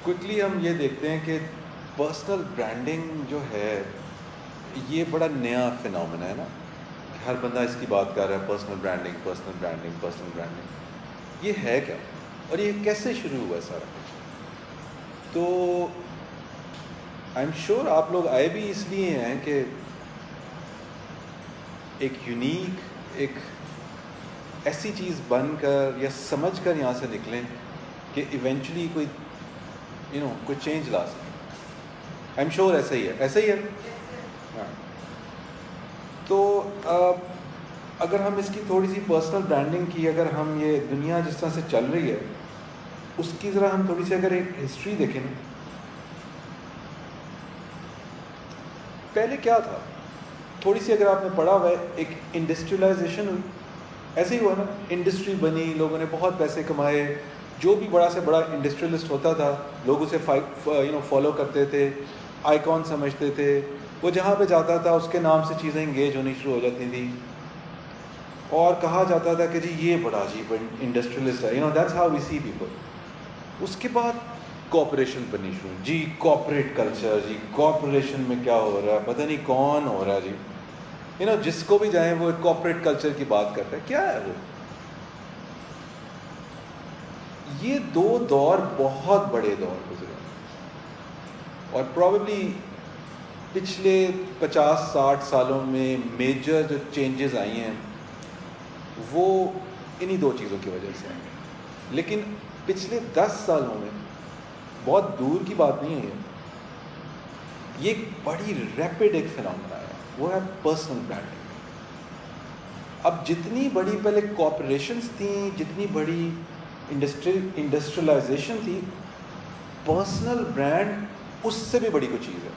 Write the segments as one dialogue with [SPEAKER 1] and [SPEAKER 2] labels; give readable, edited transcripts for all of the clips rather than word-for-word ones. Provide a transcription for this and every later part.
[SPEAKER 1] Quickly ہم یہ دیکھتے ہیں کہ پرسنل برانڈنگ جو ہے یہ بڑا نیا فنومنا ہے نا. ہر بندہ اس کی بات کر رہا ہے، personal branding personal branding personal branding. یہ ہے کیا اور یہ کیسے شروع ہوا ہے سارا کچھ؟ تو آئی ایم شیور آپ لوگ آئے بھی اس لیے ہیں کہ ایک یونیک، ایک ایسی چیز بن کر یا سمجھ کر یہاں سے نکلیں کہ ایونچولی کوئی کوئی چینج لا سکے. آئی ایم شیور ایسا ہی ہے، ایسا ہی ہے. ہاں. تو اگر ہم اس کی تھوڑی سی پرسنل برانڈنگ کی، اگر ہم یہ دنیا جس طرح سے چل رہی ہے اس کی ذرا ہم تھوڑی سی اگر ایک ہسٹری دیکھیں نا. پہلے کیا تھا تھوڑی سی اگر آپ نے پڑھا ہوا ہے، ایک انڈسٹریلائزیشن ہوئی، ایسے ہی ہوا نا. انڈسٹری بنی، لوگوں نے بہت پیسے کمائے، جو بھی بڑا سے بڑا انڈسٹریلسٹ ہوتا تھا لوگ اسے فالو کرتے تھے، آئیکن سمجھتے تھے. وہ جہاں پہ جاتا تھا اس کے نام سے چیزیں انگیج ہونی شروع ہو جاتی تھیں اور کہا جاتا تھا کہ جی یہ بڑا عجیب انڈسٹریلسٹ ہے. That's how we see people. اس کے بعد کوآپریشن بننی شروع، جی کوآپریٹ کلچر، جی کوآپریشن میں کیا ہو رہا ہے، پتہ نہیں کون ہو رہا ہے جی. جس کو بھی جائیں وہ کوآپریٹ کلچر کی بات کرتے ہیں. کیا ہے وہ؟ یہ دو دور بہت بڑے دور گزرے اور پرابیبلی پچھلے 50-60 سالوں میں میجر جو چینجز آئی ہیں وہ انہی دو چیزوں کی وجہ سے آئی ہیں. لیکن پچھلے 10 سالوں میں بہت دور کی بات نہیں ہے، یہ ایک بڑی ریپڈ ایک فنومنا ہے، وہ ہے پرسنل برانڈنگ. اب جتنی بڑی پہلے کوآپریشنز تھیں، جتنی بڑی انڈسٹریلائزیشن تھی، پرسنل برانڈ اس سے بھی بڑی کوئی چیز ہے.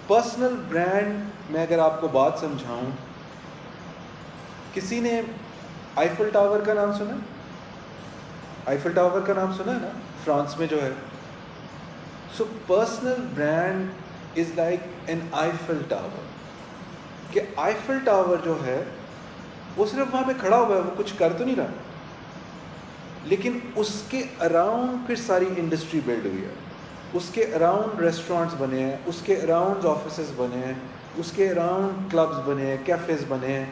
[SPEAKER 1] پرسنل برانڈ میں اگر آپ کو بات سمجھاؤں، کسی نے آئیفل ٹاور کا نام سنا؟ آئیفل ٹاور کا نام سنا ہے نا، فرانس میں جو ہے. سو personal brand is like an Eiffel tower. کہ آئیفل ٹاور جو ہے وہ صرف وہاں پہ کھڑا ہوا ہے، وہ کچھ کر تو نہیں رہا، لیکن اس کے اراؤنڈ پھر ساری انڈسٹری بلڈ ہوئی ہے. اس کے اراؤنڈ ریسٹورانٹس بنے ہیں، اس کے اراؤنڈ آفیسز بنے ہیں، اس کے اراؤنڈ کلبز بنے ہیں، کیفیز بنے ہیں،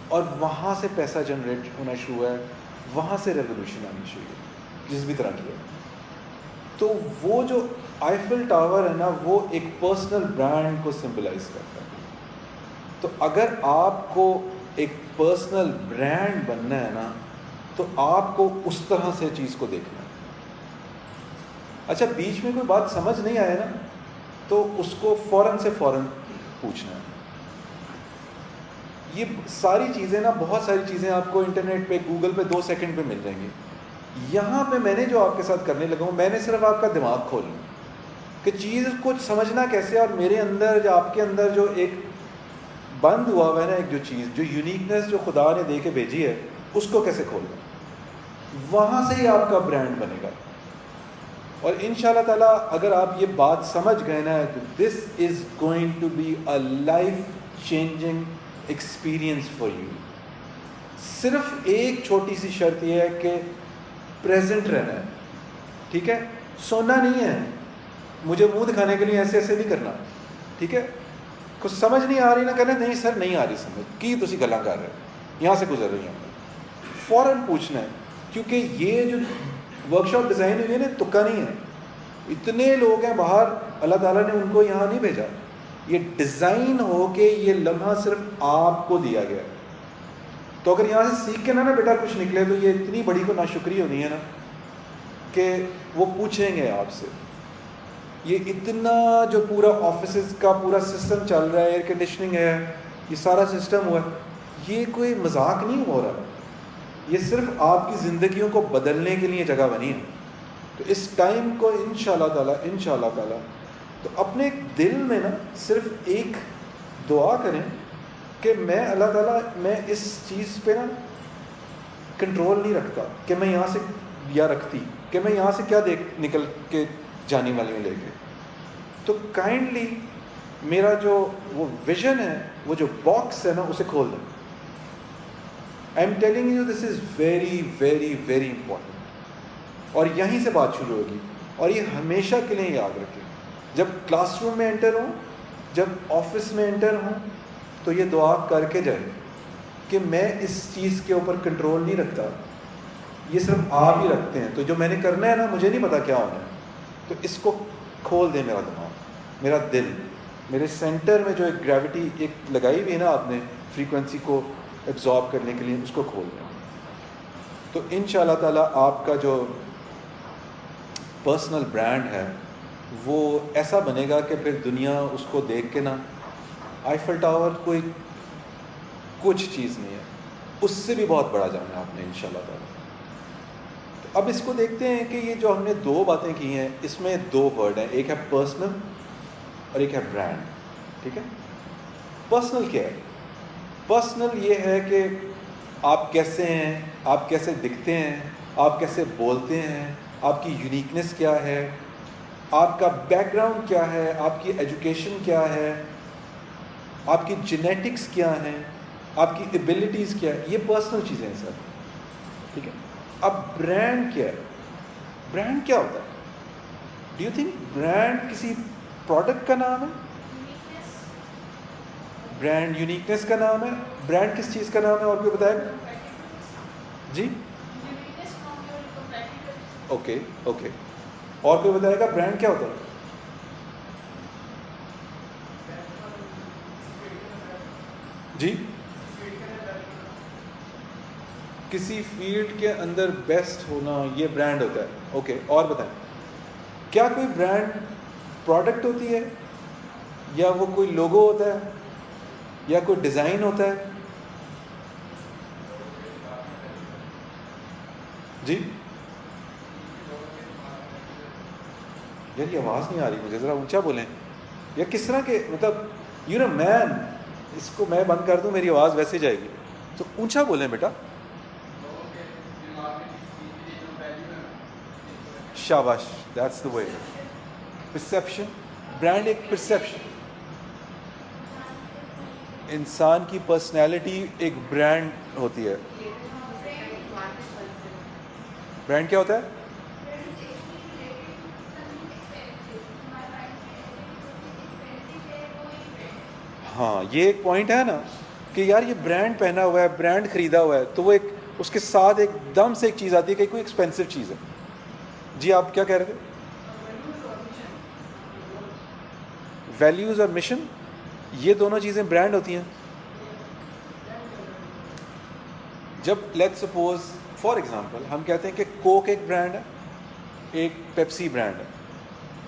[SPEAKER 1] اور وہاں سے پیسہ جنریٹ ہونا شروع ہوا ہے، وہاں سے ریولیوشن آنی شروع ہے جس بھی طرح کی ہے. تو وہ جو آئیفل ٹاور ہے نا، وہ ایک پرسنل برانڈ کو سمبلائز کرتا ہے. تو اگر آپ کو ایک پرسنل برانڈ بننا ہے نا تو آپ کو اس طرح سے چیز کو دیکھنا ہے. اچھا بیچ میں کوئی بات سمجھ نہیں آئے نا تو اس کو فوراً سے فوراً پوچھنا ہے. یہ ساری چیزیں نا، بہت ساری چیزیں آپ کو انٹرنیٹ پہ، گوگل پہ 2 سیکنڈ پہ مل جائیں گی. یہاں پہ میں نے جو آپ کے ساتھ کرنے لگا ہوں، میں نے صرف آپ کا دماغ کھولنا کہ چیز کو سمجھنا کیسے، اور میرے اندر یا آپ کے اندر جو ایک بند ہوا ہوا ہے نا، ایک جو چیز، جو یونیکنیس جو خدا نے دے کے بھیجی ہے، اس کو کیسے کھولنا. وہاں سے ہی آپ کا برانڈ بنے گا. اور ان شاء اللہ تعالیٰ اگر آپ یہ بات سمجھ گئے نا، تو this is going to be a life changing experience for you. صرف ایک چھوٹی سی شرط یہ ہے کہ پریزنٹ رہنا ہے، ٹھیک ہے؟ سونا نہیں ہے، مجھے منہ دکھانے کے لیے ایسے ایسے نہیں کرنا، ٹھیک ہے؟ کچھ سمجھ نہیں آ رہی نہ کہنا نہیں سر نہیں آ رہی سمجھ، کی تسی گلاں کر رہے یہاں سے گزر رہی ہیں. فوراً پوچھنا ہے، کیونکہ یہ جو ورک شاپ ڈیزائن ہوئی ہے نا، تکا نہیں ہے. اتنے لوگ ہیں باہر، اللہ تعالیٰ نے ان کو یہاں نہیں بھیجا. یہ ڈیزائن ہو کے یہ لمحہ صرف آپ کو دیا گیا. تو اگر یہاں سے سیکھ کے نا بیٹا کچھ نکلے تو یہ اتنی بڑی کو ناشکری ہونی ہے نا کہ وہ پوچھیں گے آپ سے. یہ اتنا جو پورا آفیسز کا پورا سسٹم چل رہا ہے، ایئر کنڈیشننگ ہے، یہ سارا سسٹم ہوا ہے، یہ کوئی مذاق نہیں ہو رہا. یہ صرف آپ کی زندگیوں کو بدلنے کے لیے جگہ بنی ہے. تو اس ٹائم کو انشاءاللہ تعالیٰ تو اپنے دل میں نا صرف ایک دعا کریں کہ میں اللہ تعالیٰ، میں اس چیز پہ نا کنٹرول نہیں رکھتا کہ میں یہاں سے یا رکھتی کہ میں یہاں سے کیا نکل کے جانی والی ہوں لے کے. تو کائنڈلی میرا جو وہ ویژن ہے، وہ جو باکس ہے نا، اسے کھول دیں. I am telling you this is very very very important. اور یہیں سے بات شروع ہوگی. اور یہ ہمیشہ کے لیے یاد رکھیں، جب کلاس روم میں انٹر ہوں، جب آفس میں انٹر ہوں، تو یہ دعا کر کے جائیں کہ میں اس چیز کے اوپر کنٹرول نہیں رکھتا، یہ صرف آپ ہی رکھتے ہیں، تو جو میں نے کرنا ہے نا، مجھے نہیں پتا کیا ہونا ہے، تو اس کو کھول دیں، میرا دماغ، میرا دل، میرے سینٹر میں جو ایک گریوٹی ایک لگائی ہوئی ہے نا آپ نے فریکوینسی کو ایبزارب کرنے کے لیے، اس کو کھول دیں. تو ان شاء اللہ تعالیٰ آپ کا جو پرسنل برانڈ ہے وہ ایسا بنے گا کہ پھر دنیا اس کو دیکھ کے نا، آئیفل ٹاور کوئی کچھ چیز نہیں ہے، اس سے بھی بہت بڑا جانا ہے آپ نے ان شاء اللہ تعالیٰ. تو اب اس کو دیکھتے ہیں کہ یہ جو ہم نے 2 باتیں کی ہیں، اس میں 2 ورڈ ہیں، ایک ہے پرسنل اور ایک ہے برانڈ. ٹھیک ہے، پرسنل کیا ہے؟ پرسنل یہ ہے کہ آپ کیسے ہیں، آپ کیسے دکھتے ہیں، آپ کیسے بولتے ہیں، آپ کی یونیکنیس کیا ہے، آپ کا بیک گراؤنڈ کیا ہے، آپ کی ایجوکیشن کیا ہے، آپ کی جینیٹکس کیا ہیں، آپ کی ایبلٹیز کیا ہے، یہ پرسنل چیزیں ہیں سر. ٹھیک ہے. اب برانڈ کیا ہے؟ برانڈ کیا ہوتا ہے؟ ڈو یو تھنک برانڈ کسی پروڈکٹ کا نام ہے؟ برانڈ یونیکنیس کا نام ہے. برانڈ کس چیز کا نام ہے اور کوئی بتائے؟ جی اوکے اوکے، اور کوئی بتائے گا برانڈ کیا ہوتا ہے؟ جی، کسی فیلڈ کے اندر بیسٹ ہونا، یہ برانڈ ہوتا ہے. اوکے، اور بتائیں، کیا کوئی برانڈ پروڈکٹ ہوتی ہے، یا وہ کوئی لوگو ہوتا ہے، یا کوئی ڈیزائن ہوتا ہے؟ جی یار یہ آواز نہیں آ رہی مجھے، ذرا اونچا بولیں. یا کس طرح کے مطلب مین، اس کو میں بند کر دوں میری آواز ویسے جائے گی، تو اونچا بولیں بیٹا. شاباش، that's the way. Perception, brand ایک پرسیپشن، انسان کی پرسنالٹی ایک برانڈ ہوتی ہے. برانڈ کیا ہوتا ہے؟ ہاں یہ ایک پوائنٹ ہے نا کہ یار یہ برانڈ پہنا ہوا ہے، برانڈ خریدا ہوا ہے، تو وہ ایک اس کے ساتھ ایک دم سے ایک چیز آتی ہے کہ کوئی ایکسپینسو چیز ہے. جی آپ کیا کہہ رہے تھے؟ ویلیوز اور مشن، یہ دونوں چیزیں برانڈ ہوتی ہیں. جب لیٹ سپوز فار ایگزامپل ہم کہتے ہیں کہ کوک ایک برانڈ ہے، ایک پیپسی برانڈ ہے،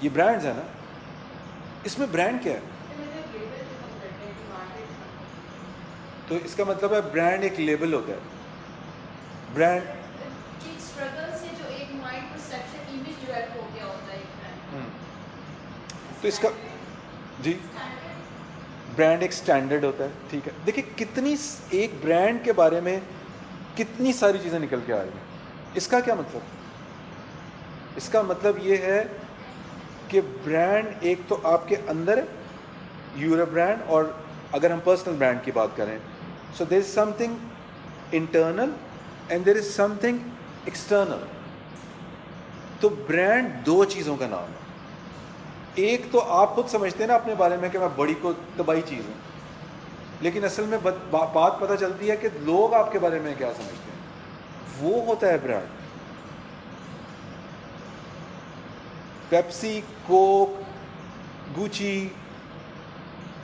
[SPEAKER 1] یہ برانڈز ہیں نا، اس میں برانڈ کیا ہے؟ تو اس کا مطلب ہے برانڈ ایک لیبل ہوتا ہے. برانڈ تو اس کا جی برانڈ ایک سٹینڈرڈ ہوتا ہے. ٹھیک ہے، دیکھیں کتنی ایک برانڈ کے بارے میں کتنی ساری چیزیں نکل کے آ رہی ہیں. اس کا کیا مطلب؟ اس کا مطلب یہ ہے کہ برانڈ ایک تو آپ کے اندر ہے، یور اے برانڈ، اور اگر ہم پرسنل برانڈ کی بات کریں، so there is something internal and there is something external. تو برانڈ 2 چیزوں کا نام ہے. ایک تو آپ خود سمجھتے ہیں نا اپنے بارے میں کہ میں بڑی کو تباہی چیز ہوں، لیکن اصل میں بات پتہ چلتی ہے کہ لوگ آپ کے بارے میں کیا سمجھتے ہیں، وہ ہوتا ہے برانڈ. پیپسی، کوک، گوچی،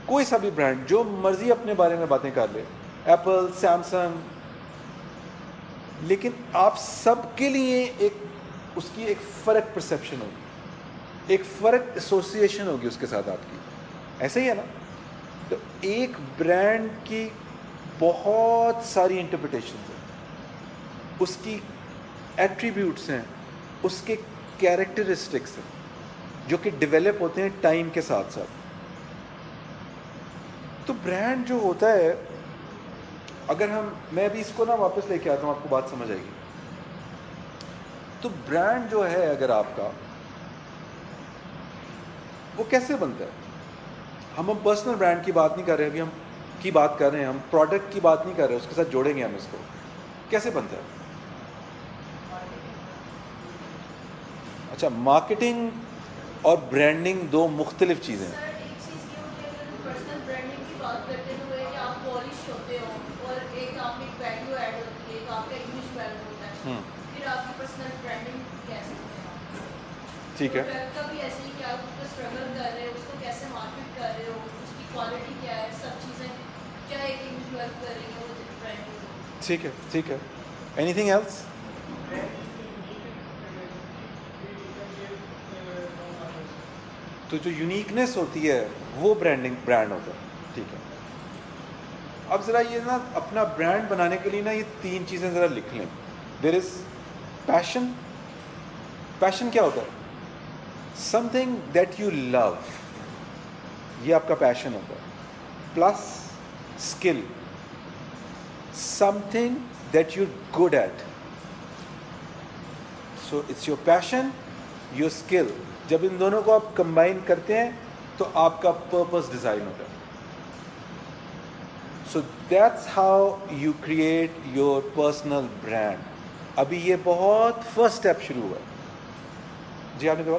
[SPEAKER 1] کوئی سا بھی برانڈ جو مرضی اپنے بارے میں باتیں کر لے، ایپل، سیمسنگ، لیکن آپ سب کے لیے ایک اس کی ایک فرق پرسیپشن ہوگی، ایک فرق ایسوسیشن ہوگی اس کے ساتھ آپ کی. ایسے ہی ہے نا؟ تو ایک برانڈ کی بہت ساری انٹرپریٹیشنز ہیں، اس کی ایٹریبیوٹس ہیں، اس کے کیریکٹرسٹکس ہیں جو کہ ڈیولپ ہوتے ہیں ٹائم کے ساتھ ساتھ. تو برانڈ جو ہوتا ہے، اگر میں بھی اس کو نا واپس لے کے آتا ہوں، آپ کو بات سمجھ آئے گی. تو برانڈ جو ہے اگر آپ کا، وہ کیسے بنتا ہے؟ ہم پرسنل برانڈ کی بات نہیں کر رہے، ابھی ہم کی بات کر رہے ہیں، ہم پروڈکٹ کی بات نہیں کر رہے، اس کے ساتھ جوڑیں گے ہم اس کو. کیسے بنتا ہے؟ اچھا مارکیٹنگ اور برانڈنگ دو مختلف چیزیں ہیں.
[SPEAKER 2] سر ایک چیز یہ ہوتی ہے اگر پرسنل برانڈنگ کی بات کرتے ہوئے کہ آپ پالش ہوتے ہو اور ایک آپ کی ویلیو ایڈ ہوتی ہے ایک آپ کا انگلش ویلیو ہوتا ہے پھر آپ کی پرسنل برانڈنگ کہہ سکتے ہیں آپ.
[SPEAKER 1] ٹھیک ہے.
[SPEAKER 2] پروڈکٹ کا بھی ایسے ہی کہ آپ اس کو اسٹرگل کر رہے ہو اس کو کیسے مارکیٹ کر رہے ہو اس کی کوالٹی کیا ہے سب چیزیں کیا ایک انفلوئنس کر رہی ہیں وہ برانڈنگ.
[SPEAKER 1] ٹھیک ہے ٹھیک ہے. Anything else? تو جو یونیکنیس ہوتی ہے وہ برانڈ ہوتا ہے. ٹھیک ہے. اب ذرا یہ نا اپنا برانڈ بنانے کے لیے نا یہ تین چیزیں ذرا لکھ لیں. دیر از پیشن. پیشن کیا ہوتا ہے؟ Something that you love, یہ آپ کا پیشن ہوتا ہے. Plus skill, something that you good at. So it's your passion, your skill. جب ان دونوں کو آپ کمبائن کرتے ہیں تو آپ کا پرپز ڈیزائن ہوتا ہے. So that's how you create your personal brand. ابھی یہ بہت فرسٹ اسٹیپ شروع ہوا ہے. جی آپ نے کہا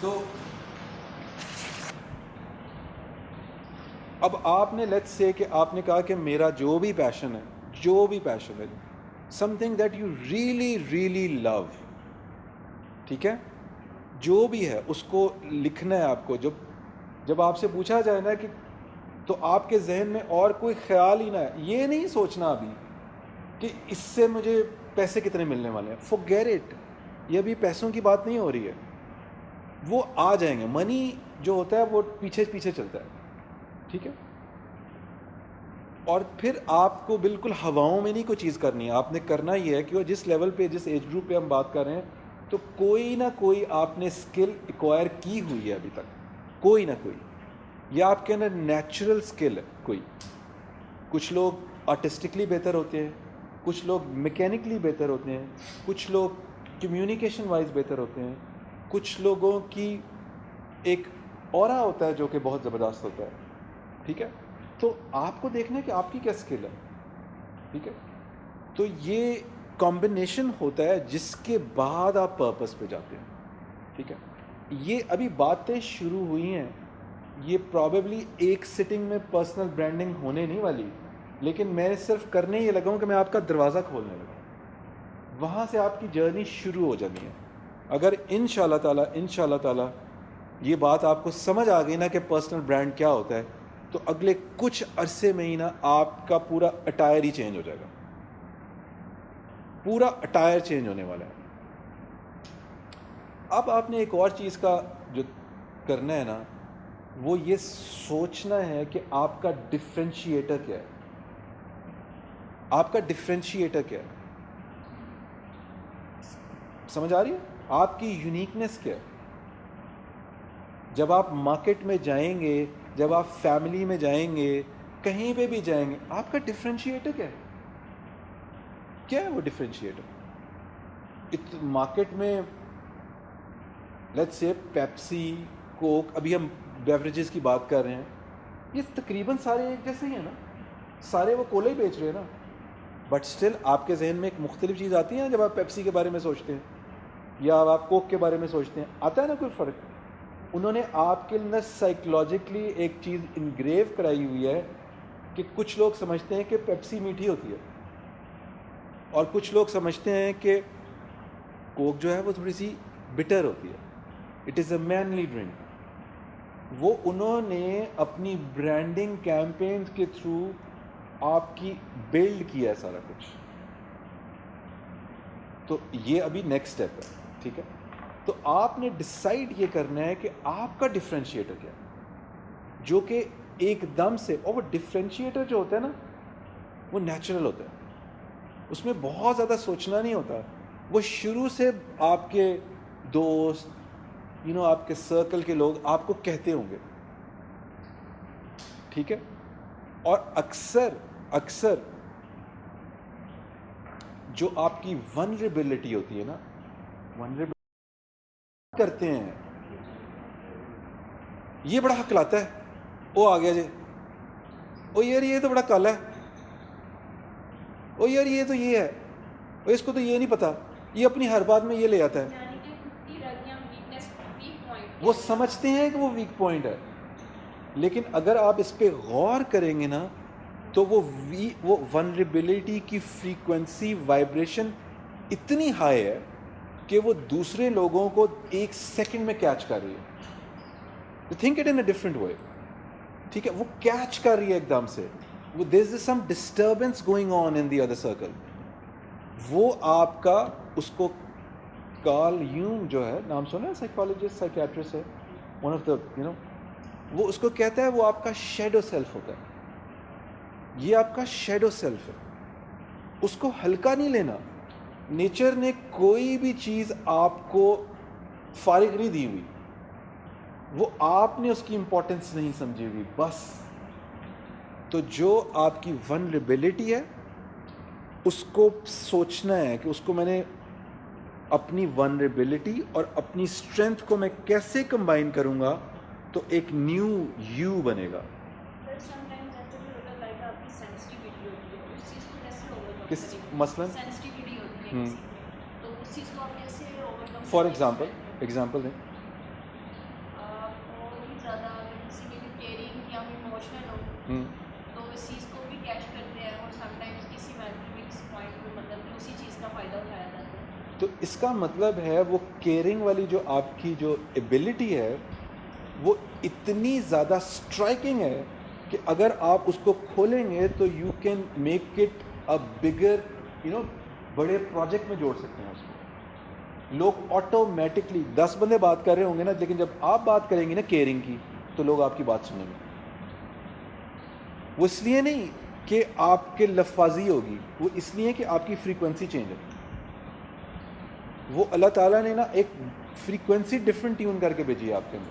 [SPEAKER 1] تو اب آپ نے لیٹس سے کہ آپ نے کہا کہ میرا جو بھی پیشن ہے something that you really really love. ٹھیک ہے. جو بھی ہے اس کو لکھنا ہے آپ کو. جب آپ سے پوچھا جائے نا کہ تو آپ کے ذہن میں اور کوئی خیال ہی نہ ہے. یہ نہیں سوچنا ابھی کہ اس سے مجھے پیسے کتنے ملنے والے ہیں. forget it. یہ ابھی پیسوں کی بات نہیں ہو رہی ہے. وہ آ جائیں گے. منی جو ہوتا ہے وہ پیچھے چلتا ہے. ٹھیک ہے. اور پھر آپ کو بالکل ہواؤں میں نہیں کوئی چیز کرنی ہے. آپ نے کرنا یہ ہے کہ وہ جس لیول پہ جس ایج گروپ پہ ہم بات کر رہے ہیں تو کوئی نہ کوئی آپ نے اسکل ایکوائر کی ہوئی ہے ابھی تک. کوئی نہ کوئی. یا آپ کے اندر نیچرل اسکل ہے کوئی. کچھ لوگ آرٹسٹکلی بہتر ہوتے ہیں، کچھ لوگ میکینکلی بہتر ہوتے ہیں، کچھ لوگ کمیونیکیشن وائز بہتر ہوتے ہیں، کچھ لوگوں کی ایک اورا ہوتا ہے جو کہ بہت زبردست ہوتا ہے. ٹھیک ہے. تو آپ کو دیکھنا ہے کہ آپ کی کیا اسکل ہے. ٹھیک ہے. تو یہ کمبینیشن ہوتا ہے جس کے بعد آپ پرپس پہ جاتے ہیں. ٹھیک ہے. یہ ابھی باتیں شروع ہوئی ہیں. یہ پرابیبلی ایک سٹنگ میں پرسنل برانڈنگ ہونے نہیں والی، لیکن میں صرف کرنے یہ لگا ہوں کہ میں آپ کا دروازہ کھولنے لگا ہوں. وہاں سے آپ کی جرنی شروع ہو جانی ہے. اگر ان شاء اللہ تعالیٰ یہ بات آپ کو سمجھ آ گئی نا کہ پرسنل برانڈ کیا ہوتا ہے، تو اگلے کچھ عرصے میں ہی نا آپ کا پورا اٹائر ہی چینج ہو جائے گا. پورا اٹائر چینج ہونے والا ہے. اب آپ نے ایک اور چیز کا جو کرنا ہے نا وہ یہ سوچنا ہے کہ آپ کا ڈفرینشیٹر کیا ہے. آپ کا ڈفرینشیٹر کیا ہے. سمجھ آ رہی ہے؟ آپ کی یونیکنیس کیا ہے. جب آپ مارکیٹ میں جائیں گے، جب آپ فیملی میں جائیں گے، کہیں پہ بھی جائیں گے، آپ کا ڈفرینشیٹر کیا ہے. کیا ہے وہ ڈفرینشیٹر؟ مارکیٹ میں لیٹس سے پیپسی، کوک، ابھی ہم بیوریجز کی بات کر رہے ہیں، یہ تقریباً سارے ایک جیسے ہی ہیں نا. سارے وہ کولے ہی بیچ رہے ہیں نا. بٹ اسٹل آپ کے ذہن میں ایک مختلف چیز آتی ہے نا جب آپ پیپسی کے بارے میں سوچتے ہیں یا آپ کوک کے بارے میں سوچتے ہیں. آتا ہے نا کوئی فرق. انہوں نے آپ کے اندر سائیکلوجیکلی ایک چیز انگریو کرائی ہوئی ہے کہ کچھ لوگ سمجھتے ہیں کہ پیپسی میٹھی ہوتی ہے. اور کچھ لوگ سمجھتے ہیں کہ کوک جو ہے وہ تھوڑی سی بٹر ہوتی ہے, it is a mainly drink. وہ انہوں نے اپنی برانڈنگ کیمپینز کے تھرو آپ کی بلڈ کیا ہے سارا کچھ. تو یہ ابھی نیکسٹ اسٹیپ ہے, ٹھیک ہے. تو آپ نے ڈسائڈ یہ کرنا ہے کہ آپ کا ڈفرینشیٹر کیا ہے, جو کہ ایک دم سے, اور وہ ڈفرینشیٹر جو ہوتا ہے نا وہ نیچرل ہوتا ہے, اس میں بہت زیادہ سوچنا نہیں ہوتا. وہ شروع سے آپ کے دوست آپ کے سرکل کے لوگ آپ کو کہتے ہوں گے, ٹھیک ہے. اور اکثر جو آپ کی ونریبلٹی ہوتی ہے نا, ونریبلٹی کرتے ہیں, یہ بڑا حق لاتا ہے, وہ آ گیا جی, او یار یہ تو بڑا کالا ہے, او یار یہ تو یہ ہے, اس کو تو یہ نہیں پتا, یہ اپنی ہر بات میں یہ لے آتا ہے. وہ سمجھتے ہیں کہ وہ ویک پوائنٹ ہے, لیکن اگر آپ اس پہ غور کریں گے نا تو وہ ونریبلٹی کی فریکوینسی وائبریشن اتنی ہائی ہے کہ وہ دوسرے لوگوں کو ایک سیکنڈ میں کیچ کر رہی ہے. Think it in a different way, ٹھیک ہے. وہ کیچ کر رہی ہے ایک دم سے, وہ there is some disturbance going on in the other circle. وہ آپ کا, اس کو کارل یونگ جو ہے, نام سنا ہے, سائیکالوجسٹ سائیکیٹرسٹ ہے, ون آف دا وہ اس کو کہتا ہے وہ آپ کا شیڈو سیلف ہوتا ہے. یہ آپ کا شیڈو سیلف ہے, اس کو ہلکا نہیں لینا. نیچر نے کوئی بھی چیز آپ کو فارغ نہیں دی ہوئی, وہ آپ نے اس کی امپورٹنس نہیں سمجھی ہوئی بس. تو جو آپ کی ونریبلٹی ہے اس کو سوچنا ہے کہ اس کو میں نے اپنی ونریبلٹی اور اپنی اسٹرینتھ کو میں کیسے کمبائن کروں گا تو ایک نیو یو بنے گا. کس مثلاً فار ایگزامپل دیں. تو اس کا مطلب ہے وہ کیئرنگ والی جو آپ کی جو ایبلٹی ہے وہ اتنی زیادہ اسٹرائکنگ ہے کہ اگر آپ اس کو کھولیں گے تو you can make it a bigger بڑے پروجیکٹ میں جوڑ سکتے ہیں اس کو. لوگ آٹومیٹکلی 10 بندے بات کر رہے ہوں گے نا, لیکن جب آپ بات کریں گے نا کیئرنگ کی تو لوگ آپ کی بات سنیں گے. وہ اس لیے نہیں کہ آپ کے لفاظی ہوگی, وہ اس لیے کہ آپ کی فریکوینسی چینج ہے. وہ اللہ تعالیٰ نے نا ایک فریکوینسی ڈفرنٹ ٹیون کر کے بھیجی ہے آپ کے اندر.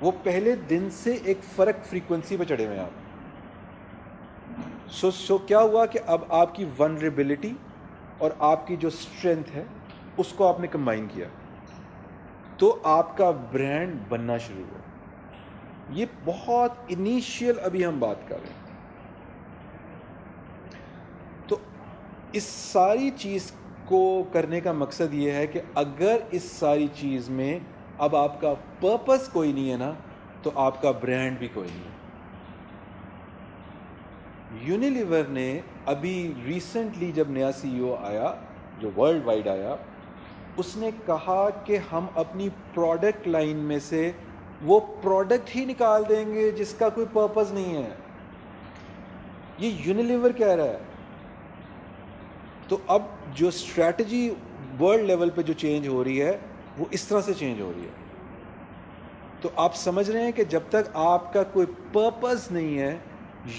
[SPEAKER 1] وہ پہلے دن سے ایک فرق فریکوینسی پہ چڑھے ہوئے ہیں آپ. سو کیا ہوا کہ اب آپ کی ونریبلٹی اور آپ کی جو اسٹرینتھ ہے اس کو آپ نے کمبائن کیا تو آپ کا برانڈ بننا شروع ہوا. یہ بہت انیشیل ابھی ہم بات کر رہے ہیں. تو اس ساری چیز کو کرنے کا مقصد یہ ہے کہ اگر اس ساری چیز میں اب آپ کا پرپس کوئی نہیں ہے نا تو آپ کا برانڈ بھی کوئی نہیں ہے. یونیلیور نے ابھی ریسنٹلی جب نیا CEO آیا جو ورلڈ وائڈ آیا, اس نے کہا کہ ہم اپنی پروڈکٹ لائن میں سے وہ پروڈکٹ ہی نکال دیں گے جس کا کوئی پرپس نہیں ہے. یہ یونیلیور کہہ رہا ہے. تو اب جو اسٹریٹجی ورلڈ لیول پہ جو چینج ہو رہی ہے وہ اس طرح سے چینج ہو رہی ہے. تو آپ سمجھ رہے ہیں کہ جب تک آپ کا کوئی پرپس نہیں ہے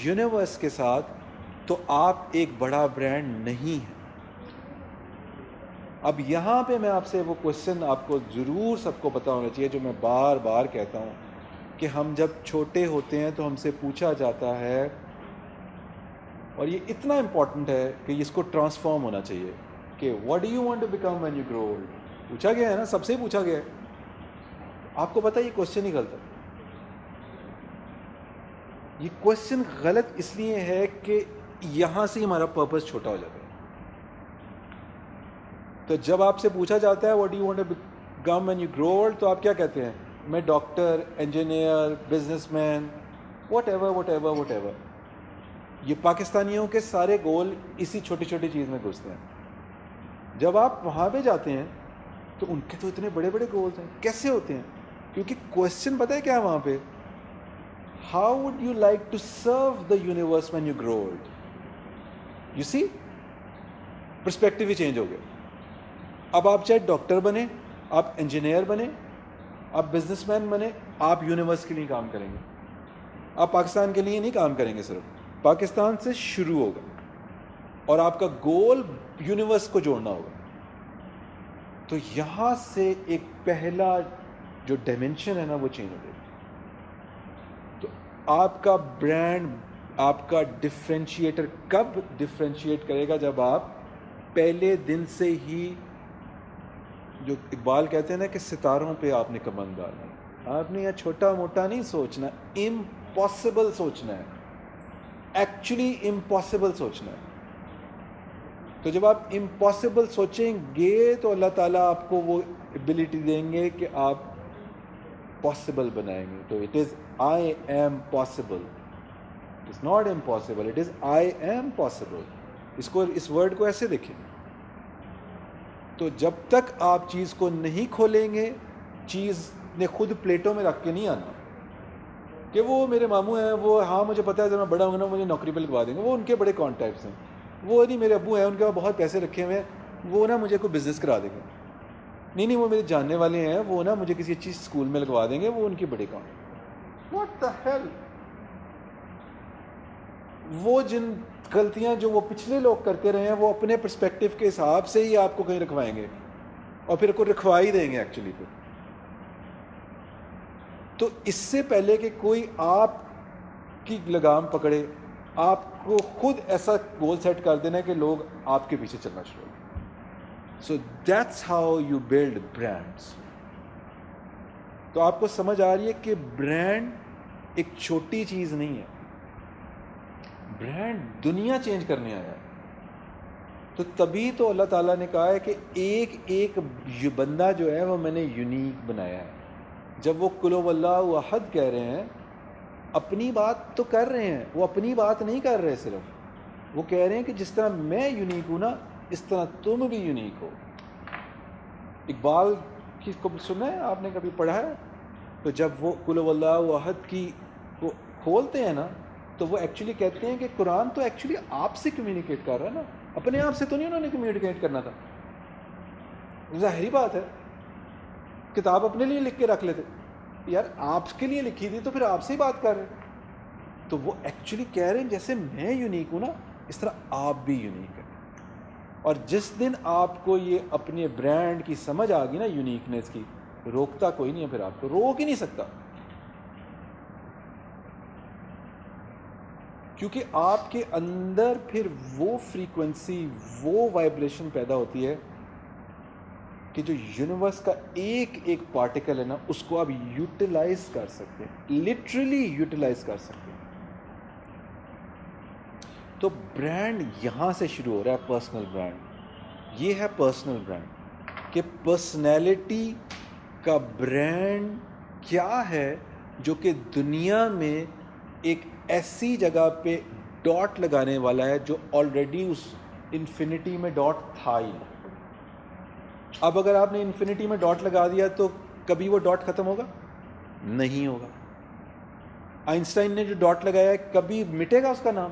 [SPEAKER 1] یونیورس کے ساتھ تو آپ ایک بڑا برانڈ نہیں ہیں. اب یہاں پہ میں آپ سے وہ کوشچن آپ کو ضرور سب کو پتہ ہونا چاہیے جو میں بار بار کہتا ہوں کہ ہم جب چھوٹے ہوتے ہیں تو ہم سے پوچھا جاتا ہے, اور یہ اتنا امپورٹنٹ ہے کہ اس کو ٹرانسفارم ہونا چاہیے کہ what do you want to become when you grow old. پوچھا گیا ہے نا, سب سے پوچھا گیا ہے. آپ کو پتہ ہے یہ کوشچن ہی غلط ہے. یہ کوشچن غلط اس لیے ہے کہ یہاں سے ہمارا پرپس چھوٹا ہو جاتا ہے. تو جب آپ سے پوچھا جاتا ہے what do you want to become when you grow old تو آپ کیا کہتے ہیں, میں doctor, engineer, businessman, whatever. یہ پاکستانیوں کے سارے گول اسی چھوٹی چھوٹی چیز میں گھستے ہیں. جب آپ وہاں پہ جاتے ہیں تو ان کے تو اتنے بڑے بڑے گولز ہیں. کیسے ہوتے ہیں؟ کیونکہ کوشچن پتہ ہے کیا وہاں پہ؟ How would you like to serve the universe when you grow old? You see, perspective ہی چینج ہو گیا. اب آپ چاہے ڈاکٹر بنے، آپ انجینئر بنے، آپ بزنس مین بنے، آپ یونیورس کے لیے کام کریں گے. آپ پاکستان کے لیے نہیں کام کریں گے، صرف پاکستان سے شروع ہوگا اور آپ کا گول یونیورس کو جوڑنا ہوگا. تو یہاں سے ایک پہلا جو ڈائمینشن ہے نا وہ چینج ہو جائے گا. تو آپ کا برانڈ، آپ کا ڈفرینشیٹر کب ڈفرینشیٹ کرے گا؟ جب آپ پہلے دن سے ہی، جو اقبال کہتے ہیں نا کہ ستاروں پہ آپ نے کمند ڈالنا ہے. آپ نے یہ چھوٹا موٹا نہیں سوچنا، امپاسبل سوچنا ہے، ایکچولی امپاسبل سوچنا ہے. تو جب آپ امپاسبل سوچیں گے تو اللہ تعالیٰ آپ کو وہ ایبلٹی دیں گے کہ آپ پاسبل بنائیں گے. تو it is I'm possible, it is not impossible, it is I'm possible. اس ورڈ کو ایسے دیکھیں. تو جب تک آپ چیز کو نہیں کھولیں گے، چیز نے خود پلیٹوں میں رکھ کے نہیں آنا کہ وہ میرے ماموں ہیں، وہ ہاں مجھے پتا ہے جب میں بڑا ہوں نا مجھے نوکری پہ لگوا دیں گے، وہ ان کے بڑے کانٹیکٹس ہیں. وہ نہیں میرے ابو ہیں، ان کے پاس بہت پیسے رکھے ہوئے ہیں، وہ نا مجھے کوئی بزنس کرا دیں گے. نہیں وہ میرے جاننے والے ہیں، وہ نا مجھے کسی اچھی اسکول میں لگوا دیں گے، وہ ان کی بڑی کانٹیکٹ. What the hell! وہ جن غلطیاں جو وہ پچھلے لوگ کرتے رہے ہیں وہ اپنے پرسپیکٹیو کے حساب سے ہی آپ کو کہیں رکھوائیں گے اور پھر کو رکھوا ہی دیں گے ایکچولی. تو اس سے پہلے کہ کوئی آپ کی لگام پکڑے، آپ کو خود ایسا گول سیٹ کر دینا کہ لوگ آپ کے پیچھے چلنا شروع کریں. So that's how you build brands. تو آپ کو سمجھ آ رہی ہے کہ برانڈ ایک چھوٹی چیز نہیں ہے، برانڈ دنیا چینج کرنے آیا ہے. تو تبھی تو اللہ تعالیٰ نے کہا ہے کہ ایک ایک بندہ جو ہے وہ میں نے یونیک بنایا ہے. جب وہ قل هو اللہ احد کہہ رہے ہیں، اپنی بات تو کر رہے ہیں، وہ اپنی بات نہیں کر رہے، صرف وہ کہہ رہے ہیں کہ جس طرح میں یونیک ہوں نا اس طرح تم بھی یونیک ہو. اقبال کی کو سنا ہے آپ نے، کبھی پڑھا ہے؟ تو جب وہ قل هو اللہ احد کی کو کھولتے ہیں نا تو وہ ایکچولی کہتے ہیں کہ قرآن تو ایکچولی آپ سے کمیونیکیٹ کر رہا ہے نا، اپنے آپ سے تو نہیں انہوں نے کمیونیکیٹ کرنا تھا. ظاہری بات ہے، کتاب اپنے لیے لکھ کے رکھ لیتے، یار آپ کے لیے لکھی تھی تو پھر آپ سے ہی بات کر رہے ہیں. تو وہ ایکچولی کہہ رہے ہیں جیسے میں یونیک ہوں نا اس طرح آپ بھی یونیک ہیں. اور جس دن آپ کو یہ اپنے برانڈ کی سمجھ آ گئی نا، یونیکنیس کی، روکتا کوئی نہیں ہے، پھر آپ کو روک ہی نہیں سکتا. کیونکہ آپ کے اندر پھر وہ فریکوینسی، وہ وائبریشن پیدا ہوتی ہے کہ جو یونیورس کا ایک ایک پارٹیکل ہے نا اس کو آپ یوٹیلائز کر سکتے ہیں، لٹرلی یوٹیلائز کر سکتے ہیں. تو برانڈ یہاں سے شروع ہو رہا ہے، پرسنل برانڈ. یہ ہے پرسنل برانڈ کہ پرسنالٹی کا برانڈ کیا ہے جو کہ دنیا میں ایک ایسی جگہ پہ ڈاٹ لگانے والا ہے جو آلریڈی اس انفینٹی میں ڈاٹ تھا ہی. اب اگر آپ نے انفینٹی میں ڈاٹ لگا دیا تو کبھی وہ ڈاٹ ختم ہوگا؟ نہیں ہوگا. آئنسٹائن نے جو ڈاٹ لگایا ہے کبھی مٹے گا اس کا نام؟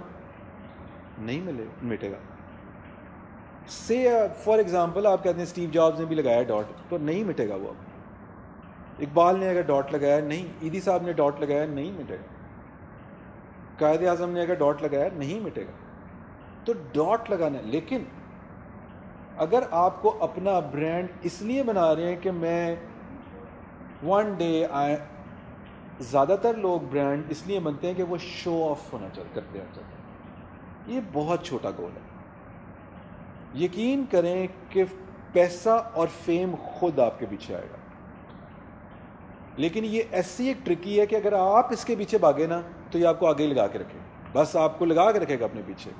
[SPEAKER 1] نہیں مٹے گا. سے فار ایگزامپل آپ کہتے ہیں اسٹیو جابز نے بھی لگایا ڈاٹ، تو نہیں مٹے گا وہ. اقبال نے اگر ڈاٹ لگایا نہیں، ایدی صاحب نے ڈاٹ لگایا نہیں مٹے گا. قائد اعظم نے اگر ڈاٹ لگایا نہیں مٹے گا. تو ڈاٹ لگانا ہے. لیکن اگر آپ کو اپنا برانڈ اس لیے بنا رہے ہیں کہ میں ون ڈے زیادہ تر لوگ برانڈ اس لیے بنتے ہیں کہ وہ شو آف ہونا کرتے ہیں، یہ بہت چھوٹا گول ہے. یقین کریں کہ پیسہ اور فیم خود آپ کے پیچھے آئے گا. لیکن یہ ایسی ایک ٹرکی ہے کہ اگر آپ اس کے پیچھے بھاگے نا تو یہ آپ کو آگے لگا کے رکھے، بس آپ کو لگا کے رکھے گا اپنے پیچھے.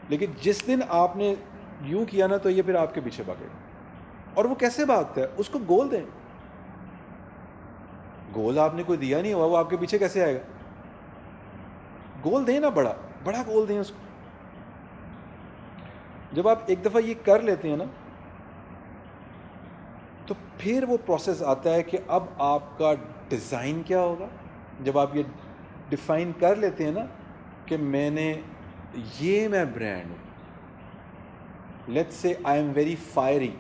[SPEAKER 1] لیکن جس دن آپ نے یوں کیا نا تو یہ پھر آپ کے پیچھے بھاگے گا. اور وہ کیسے بھاگتا ہے؟ اس کو گول دیں. گول آپ نے کوئی دیا نہیں ہوا، وہ آپ کے پیچھے کیسے آئے گا؟ گول دیں نا بڑا. بڑا گول دیں اس کو. جب آپ ایک دفعہ یہ کر لیتے ہیں نا تو پھر وہ پروسیس آتا ہے کہ اب آپ کا ڈیزائن کیا ہوگا. جب آپ یہ ڈیفائن کر لیتے ہیں نا کہ میں برانڈ ہوں, let's say I am very fiery,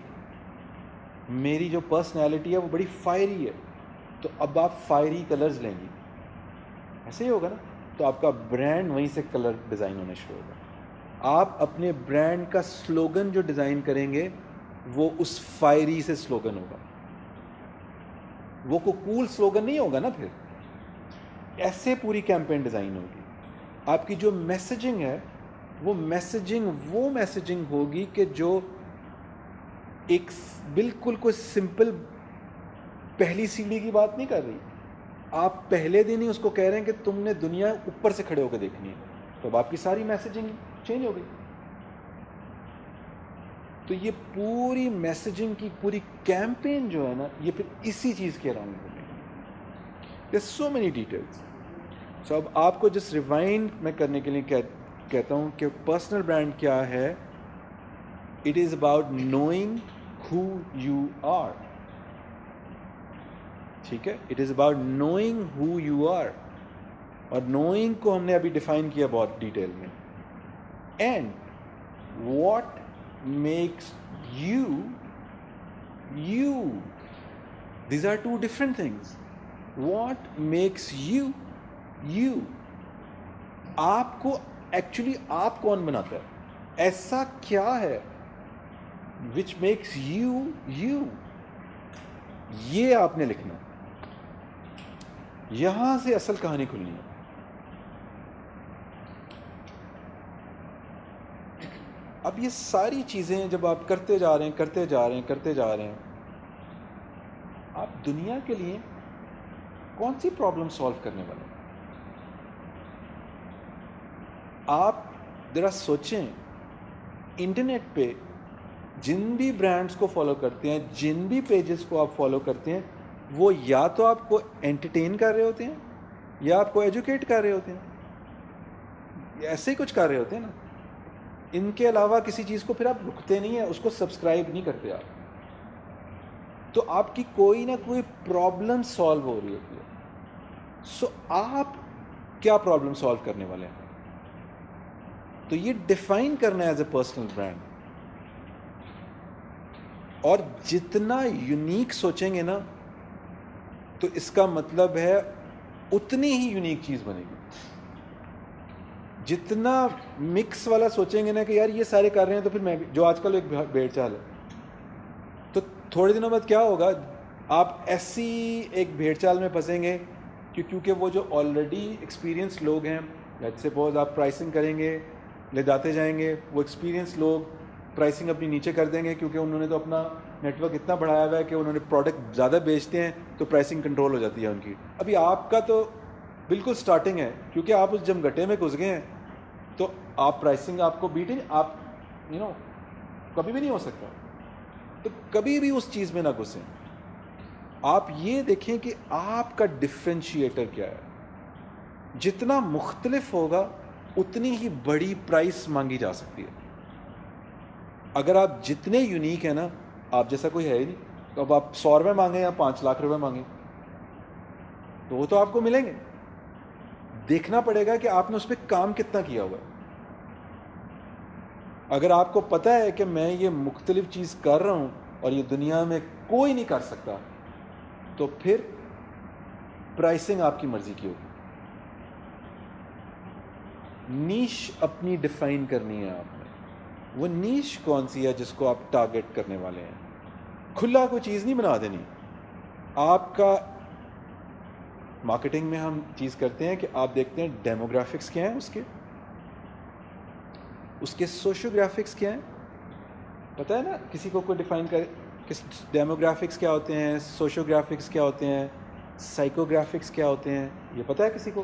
[SPEAKER 1] میری جو پرسنالٹی ہے وہ بڑی فائری ہے, تو اب آپ فائری کلرز لیں گی, ایسے ہی ہوگا نا. تو آپ کا برانڈ وہیں سے کلر ڈیزائن ہونا شروع ہوگا. آپ اپنے برانڈ کا سلوگن جو ڈیزائن کریں گے وہ اس فائری سے سلوگن ہوگا, وہ کوئی کول سلوگن نہیں ہوگا نا. پھر ایسے پوری کیمپین ڈیزائن ہوگی. آپ کی جو میسیجنگ ہے وہ میسیجنگ ہوگی کہ جو ایک بالکل کوئی سمپل پہلی سیڑھی کی بات نہیں کر رہی. آپ پہلے دن ہی اس کو کہہ رہے ہیں کہ تم نے دنیا اوپر سے کھڑے ہو کے دیکھنی ہے, تو اب آپ کی ساری میسیجنگ چینج ہو گئی. تو یہ پوری میسیجنگ کی پوری کیمپین جو ہے نا یہ پھر اسی چیز کے اراؤنڈ ہوگی. There's so many details. So اب آپ کو جس ریوائنڈ میں کرنے کے لیے کہتا ہوں کہ پرسنل برانڈ کیا ہے. It is about knowing who you are. ٹھیک ہے, it is about knowing who you are, اور نوئنگ کو ہم نے ابھی ڈیفائن کیا بہت ڈیٹیل میں. And what makes you you, these are two different things. What makes you you, آپ کو ایکچولی آپ کون بناتا ہے, ایسا کیا ہے وچ میکس یو یو, یہ آپ نے لکھنا ہے. یہاں سے اصل کہانی کھلنی ہے. اب یہ ساری چیزیں جب آپ کرتے جا رہے ہیں, آپ دنیا کے لیے کون سی پرابلم سالو کرنے والے ہیں. آپ ذرا سوچیں, انٹرنیٹ پہ جن بھی برانڈز کو فالو کرتے ہیں, جن بھی پیجز کو آپ فالو کرتے ہیں, وہ یا تو آپ کو انٹرٹین کر رہے ہوتے ہیں یا آپ کو ایجوکیٹ کر رہے ہوتے ہیں, ایسے ہی کچھ کر رہے ہوتے ہیں نا. ان کے علاوہ کسی چیز کو پھر آپ رکتے نہیں ہیں, اس کو سبسکرائب نہیں کرتے آپ. تو آپ کی کوئی نہ کوئی پرابلم سالو ہو رہی ہوتی ہے. سو آپ کیا پرابلم سالو کرنے والے ہیں, تو یہ ڈیفائن کرنا ہے ایز اے پرسنل برانڈ. اور جتنا یونیک سوچیں گے نا تو اس کا مطلب ہے اتنی ہی یونیک چیز بنے گی. جتنا مکس والا سوچیں گے نا کہ یار یہ سارے کر رہے ہیں تو پھر میں بھی, جو آج کل ایک بھیڑ چال ہے, تو تھوڑے دنوں بعد کیا ہوگا, آپ ایسی ایک بھیڑ چال میں پھنسیں گے کیونکہ وہ جو آلریڈی ایکسپیرینس لوگ ہیں, لیٹس سپوز آپ پرائسنگ کریں گے, لے جاتے جائیں گے, وہ ایکسپیرینس لوگ پرائسنگ اپنی نیچے کر دیں گے کیونکہ انہوں نے تو اپنا نیٹ ورک اتنا بڑھایا ہوا ہے کہ انہوں نے پروڈکٹ زیادہ بیچتے ہیں تو پرائسنگ کنٹرول ہو جاتی ہے ان کی. ابھی آپ کا تو بالکل سٹارٹنگ ہے کیونکہ آپ اس جمگٹے میں گھس گئے ہیں, تو آپ پرائسنگ آپ کو بیٹ آپ کبھی بھی نہیں ہو سکتا. تو کبھی بھی اس چیز میں نہ گھسیں. آپ یہ دیکھیں کہ آپ کا ڈفرینشیٹر کیا ہے. جتنا مختلف ہوگا اتنی ہی بڑی پرائس مانگی جا سکتی ہے. اگر آپ جتنے یونیک ہیں نا, آپ جیسا کوئی ہے ہی نہیں, تو اب آپ 100 روپے مانگیں یا 5 لاکھ روپے مانگیں تو وہ تو آپ کو ملیں گے. دیکھنا پڑے گا کہ آپ نے اس پہ کام کتنا کیا ہوا ہے. اگر آپ کو پتہ ہے کہ میں یہ مختلف چیز کر رہا ہوں اور یہ دنیا میں کوئی نہیں کر سکتا, تو پھر پرائسنگ آپ کی مرضی کی ہوگی. نیش اپنی ڈیفائن کرنی ہے آپ نے. وہ نیش کون سی ہے جس کو آپ ٹارگٹ کرنے والے ہیں. کھلا کوئی چیز نہیں بنا دینی. آپ کا مارکیٹنگ میں ہم چیز کرتے ہیں کہ آپ دیکھتے ہیں ڈیموگرافکس کیا ہیں, اس کے سوشیوگرافکس کیا ہیں. پتہ ہے نا کسی کو کوئی ڈیفائن کرے کہ ڈیموگرافکس کیا ہوتے ہیں, سوشیوگرافکس کیا ہوتے ہیں, سائیکوگرافکس کیا ہوتے ہیں, یہ پتہ ہے کسی کو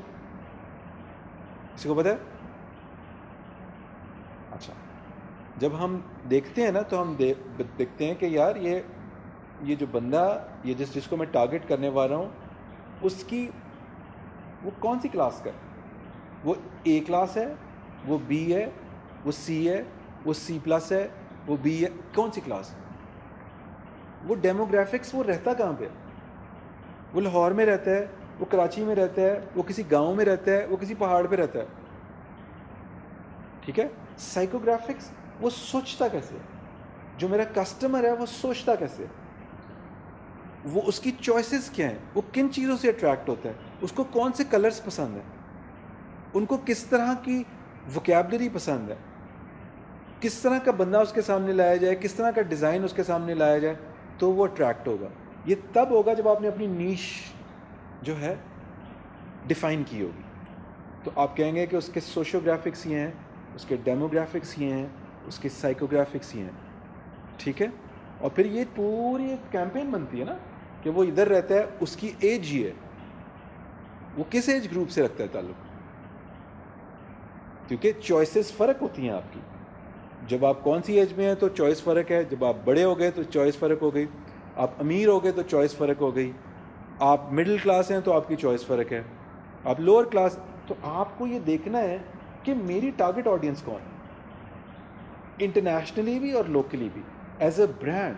[SPEAKER 1] پتہ ہے. اچھا, جب ہم دیکھتے ہیں نا تو ہم دیکھتے ہیں کہ یار یہ جو بندہ, یہ جس کو میں ٹارگٹ کرنے والا ہوں, اس کی وہ کون سی کلاس کا ہے. وہ اے کلاس ہے وہ بی ہے, وہ سی ہے, وہ سی پلس ہے, وہ بی ہے, کون سی کلاس؟ وہ ڈیموگرافکس وہ رہتا کہاں پہ؟ وہ لاہور میں رہتا ہے, وہ کراچی میں رہتا ہے, وہ کسی گاؤں میں رہتا ہے, وہ کسی پہاڑ پہ رہتا ہے. ٹھیک ہے. سائیکوگرافکس وہ سوچتا کیسے, جو میرا کسٹمر ہے وہ سوچتا کیسے, وہ اس کی چوائسیز کیا ہیں, وہ کن چیزوں سے اٹریکٹ ہوتا ہے, اس کو کون سے کلرز پسند ہیں, ان کو کس طرح کی وکیبلری پسند ہے, کس طرح کا بندہ اس کے سامنے لایا جائے, کس طرح کا ڈیزائن اس کے سامنے لایا جائے, تو وہ اٹریکٹ ہوگا. یہ تب ہوگا جب آپ نے اپنی نیش جو ہے ڈیفائن کی ہوگی. تو آپ کہیں گے کہ اس کے سوشیوگرافکس یہ ہیں, اس کے ڈیموگرافکس یہ ہیں, اس کے سائیکوگرافکس یہ ہیں. ٹھیک ہے. اور پھر یہ پوری ایک کیمپین بنتی ہے نا کہ وہ ادھر رہتا ہے, اس کی ایج یہ ہے, وہ کس ایج گروپ سے رکھتا ہے تعلق, کیونکہ چوائسیز فرق ہوتی ہیں آپ کی. جب آپ کون سی ایج میں ہیں تو چوائس فرق ہے, جب آپ بڑے ہو گئے تو چوائس فرق ہو گئی, آپ امیر ہو گئے تو چوائس فرق ہو گئی, آپ مڈل کلاس ہیں تو آپ کی چوائس فرق ہے, آپ لوور کلاس. تو آپ کو یہ دیکھنا ہے کہ میری ٹارگٹ آڈینس کون ہے, انٹرنیشنلی بھی اور لوکلی بھی, ایز اے برانڈ.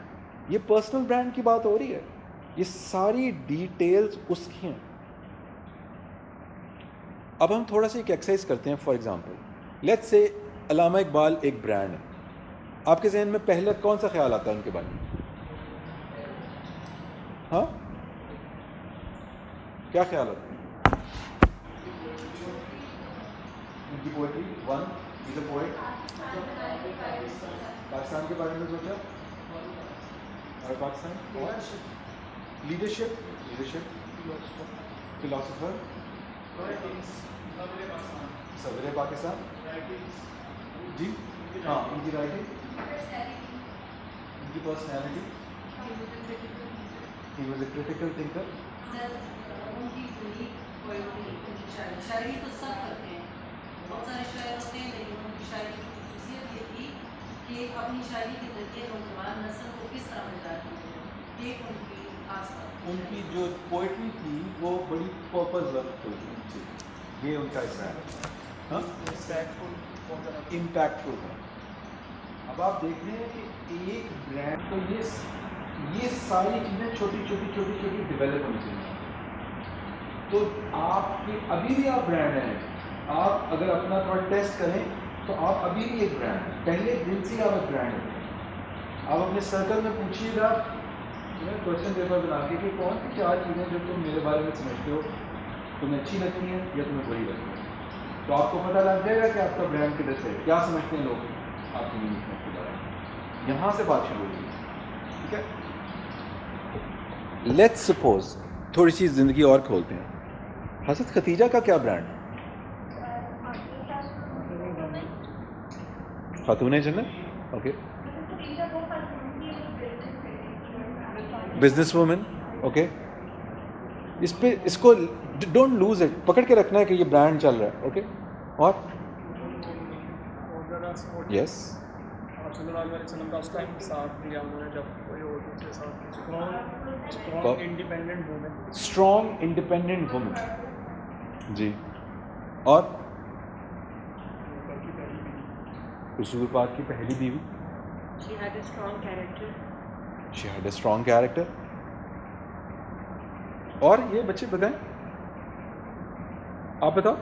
[SPEAKER 1] یہ پرسنل برانڈ کی بات ہو رہی ہے, یہ ساری ڈیٹیلز اس کی ہیں. اب ہم تھوڑا سا ایک ایکسرسائز کرتے ہیں. فار ایگزامپل لیٹس سے علامہ اقبال ایک برانڈ ہے. آپ کے ذہن میں پہلے کون سا خیال آتا ہے ان کے بارے میں؟ ہاں, کیا خیال آتا ہے ان کی poetry? One is a poet. Pakistan کے بارے میں سوچا, اور پاکستان لیڈرشپ, فلاسفر, صدر پاکستان. جی ہاں, ان کی رائٹنگ, ان کی personality, he was a critical thinker.
[SPEAKER 3] شاعری تو سب کرتے ہیں, بہت سارے شاعر ہوتے ہیں, لیکن ان کی شاعری کی خصوصیت یہ تھی کہ اپنی شاعری کے ذریعے نوجوان نسل کو کس طرح بیدار کرتے ہیں. ایک ان کی خاص بات,
[SPEAKER 1] ان کی جو پوئٹری تھی وہ بڑی پرپز ورک تھی, یہ ان کا حصہ ہے. ہاں, امپیکٹفل ہے. اب آپ دیکھ رہے ہیں کہ ایک برانڈ تو یہ ساری چیزیں چھوٹی چھوٹی ڈیولپ ہوئی چاہیے. تو آپ کی ابھی بھی آپ برانڈ ہیں, آپ اگر اپنا تھوڑا ٹیسٹ کریں تو آپ ابھی بھی ایک برانڈ ہیں, پہلے دن سے آپ ایک برانڈ ہیں. آپ اپنے سرکل میں پوچھیے گا کوشچن پیپر بنا کے کہ کون سی 4 چیزیں جو تم میرے بارے میں سمجھتے ہو تمہیں اچھی لگتی ہیں یا تمہیں بری لگتی ہیں, تو آپ کو پتہ لگ جائے گا کہ آپ کا برانڈ کدھر سے ہے, کیا سمجھتے ہیں لوگ آپ کی یونیکنیس کے بارے میں. یہاں سے بات شروع ہوئی. ٹھیک ہے. لیٹس سپوز تھوڑی سی زندگی اور کھولتے ہیں. حضرت ختیجہ کا کیا برانڈ ہے؟ خاتون جنت. اوکے. Business woman. اوکے. اس کو ڈونٹ لوز اٹ, پکڑ کے رکھنا ہے کہ یہ برانڈ چل رہا ہے. اوکے. اور یس,
[SPEAKER 4] صلی اللہ علیہ وسلم کا اس ٹائم ساتھ دیا انہوں نے جب کوئی اور دوسرے ساتھ strong independent woman.
[SPEAKER 1] Strong independent woman. جی. اور رسول پاک کی پہلی بیوی.
[SPEAKER 3] she had a strong character.
[SPEAKER 1] She had a strong character. اور یہ بچے بتائیں, آپ بتاؤ,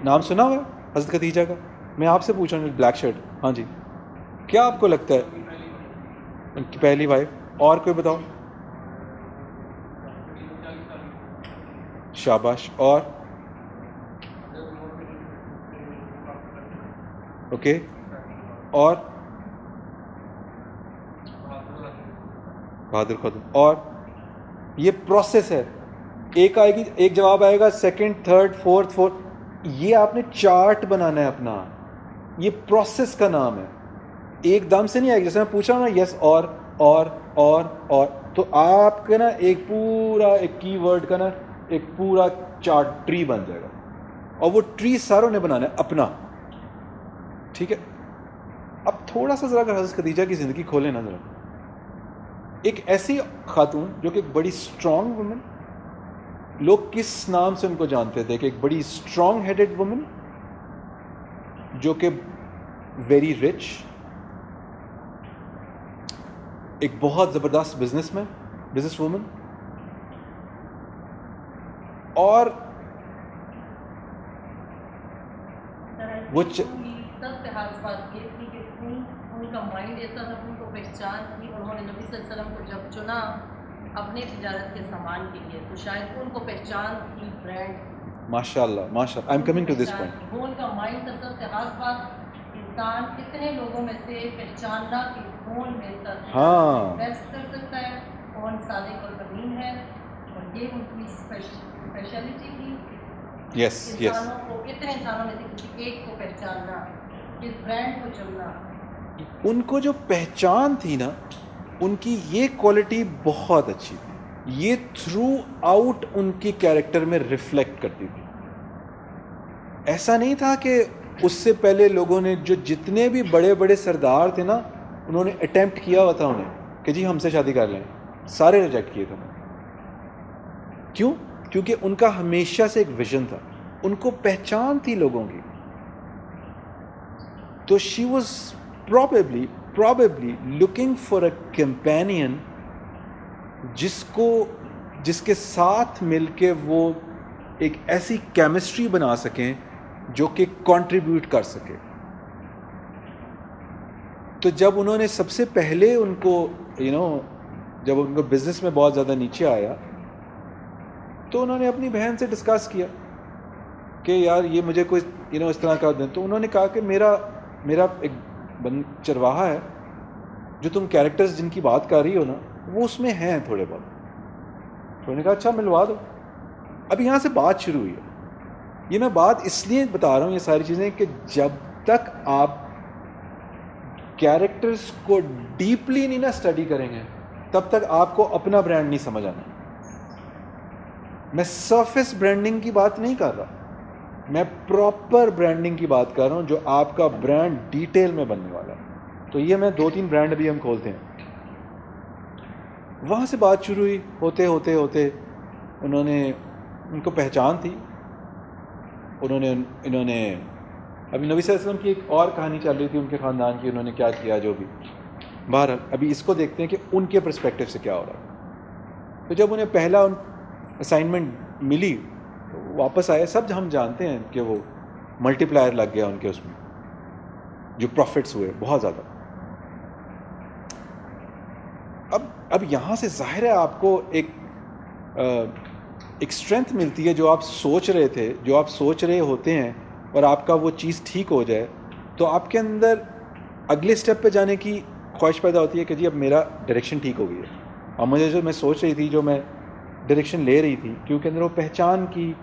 [SPEAKER 1] نام سنا ہوا حضرت خدیجہ کا؟ میں آپ سے پوچھ رہا ہوں, بلیک شرٹ. ہاں جی, کیا آپ کو لگتا ہے ان کی پہلی وائف؟ اور کوئی بتاؤ. شاباش. اور اوکے. اور بہادر خاتون. اور یہ پروسیس ہے, ایک آئے گی, ایک جواب آئے گا, سیکنڈ, تھرڈ, فورتھ, یہ آپ نے چارٹ بنانا ہے اپنا, یہ پروسیس کا نام ہے. ایک دم سے نہیں آئے گی. جیسے میں پوچھ رہا ہوں نا, یس اور تو آپ کا نا ایک پورا ایک کی ورڈ کا نا ایک پورا چارٹ ٹری بن جائے گا, اور وہ ٹری ساروں نے بنانا ہے اپنا. ٹھیک ہے. اب تھوڑا سا ذرا اگر حضرت خدیجہ کی زندگی کھولیں نا ذرا, ایک ایسی خاتون جو کہ ایک بڑی اسٹرانگ وومن, لوگ کس نام سے ان کو جانتے تھے کہ ایک بڑی اسٹرانگ ہیڈڈ وومن, جو کہ ویری رچ، ایک بہت زبردست بزنس وومن، اور وہ
[SPEAKER 3] سب سے خاص بات یہ تھی کہ ان کا مائنڈ ایسا تھا، ان کو پہچان تھی. انہوں نے نبی صلی اللہ علیہ وسلم کو جب چنا اپنے تجارت کے سامان کے لیے تو شاید ان کو پہچان تھی برانڈ.
[SPEAKER 1] ماشاء اللہ ماشاء اللہ، I am coming to this point.
[SPEAKER 3] وہ ان کا مائنڈ تھا. سب سے خاص بات انسان کتنے لوگوں میں سے پہچاننا کہ کون میرا بیسٹ کر سکتا ہے، کون صادق اور امین ہے، اور یہ ان کی اسپیشلٹی تھی. انسانوں کو کتنے انسانوں میں سے کسی ایک کو پہچاننا، کس برانڈ کو چننا.
[SPEAKER 1] ان کو جو پہچان تھی نا، ان کی یہ کوالٹی بہت اچھی تھی. یہ تھرو آؤٹ ان کی کیریکٹر میں ریفلیکٹ کرتی تھی. ایسا نہیں تھا کہ اس سے پہلے لوگوں نے جو جتنے بھی بڑے بڑے سردار تھے نا، انہوں نے اٹیمپٹ کیا ہوا تھا انہیں کہ جی ہم سے شادی کر لیں، سارے ریجیکٹ کیے تھے. کیوں؟ کیونکہ ان کا ہمیشہ سے ایک ویژن تھا، ان کو پہچان تھی لوگوں کی. تو she was probably looking for a companion جس کے ساتھ مل کے وہ ایک ایسی کیمسٹری بنا سکیں جو کہ کنٹریبیوٹ کر سکے. تو جب انہوں نے سب سے پہلے ان کو جب ان کو بزنس میں بہت زیادہ نیچے آیا تو انہوں نے اپنی بہن سے ڈسکس کیا کہ یار یہ مجھے کوئی اس طرح کا دیں. تو انہوں نے کہا کہ میرا ایک چرواہا ہے، جو تم کیریکٹرز جن کی بات کر رہی ہو نا وہ اس میں ہیں تھوڑے بہت. تو انہوں نے کہا اچھا ملوا دو. اب یہاں سے بات شروع ہوئی ہے. یہ میں بات اس لیے بتا رہا ہوں یہ ساری چیزیں کہ جب تک آپ کیریکٹرز کو ڈیپلی نہیں نا اسٹڈی کریں گے تب تک آپ کو اپنا برانڈ نہیں سمجھ آنا. میں سرفیس برانڈنگ کی بات نہیں کر رہا، میں پراپر برانڈنگ کی بات کر رہا ہوں جو آپ کا برانڈ ڈیٹیل میں بننے والا ہے. تو یہ میں 2-3 برانڈ ابھی ہم کھولتے ہیں. وہاں سے بات شروع ہوئی، ہوتے ان کو پہچان تھی. انہوں نے ابھی نبی صلی اللہ علیہ وسلم کی ایک اور کہانی چل رہی تھی ان کے خاندان کی، انہوں نے کیا کیا جو بھی. بہرحال ابھی اس کو دیکھتے ہیں کہ ان کے پرسپیکٹیو سے کیا ہو رہا ہے. تو جب انہیں پہلا اسائنمنٹ ملی تو واپس آئے. سب ہم جانتے ہیں کہ وہ ملٹی پلائر لگ گیا ان کے، اس میں جو پروفٹس ہوئے بہت زیادہ. اب یہاں سے ظاہر ہے آپ کو ایک اسٹرینتھ ملتی ہے. جو آپ سوچ رہے تھے، جو آپ سوچ رہے ہوتے ہیں اور آپ کا وہ چیز ٹھیک ہو جائے تو آپ کے اندر اگلے اسٹیپ پہ جانے کی خواہش پیدا ہوتی ہے کہ جی اب میرا ڈائریکشن ٹھیک ہو گئی ہے. اور مجھے جو میں سوچ رہی تھی، جو میں ڈائریکشن لے رہی تھی، کیونکہ اندر وہ پہچان کی،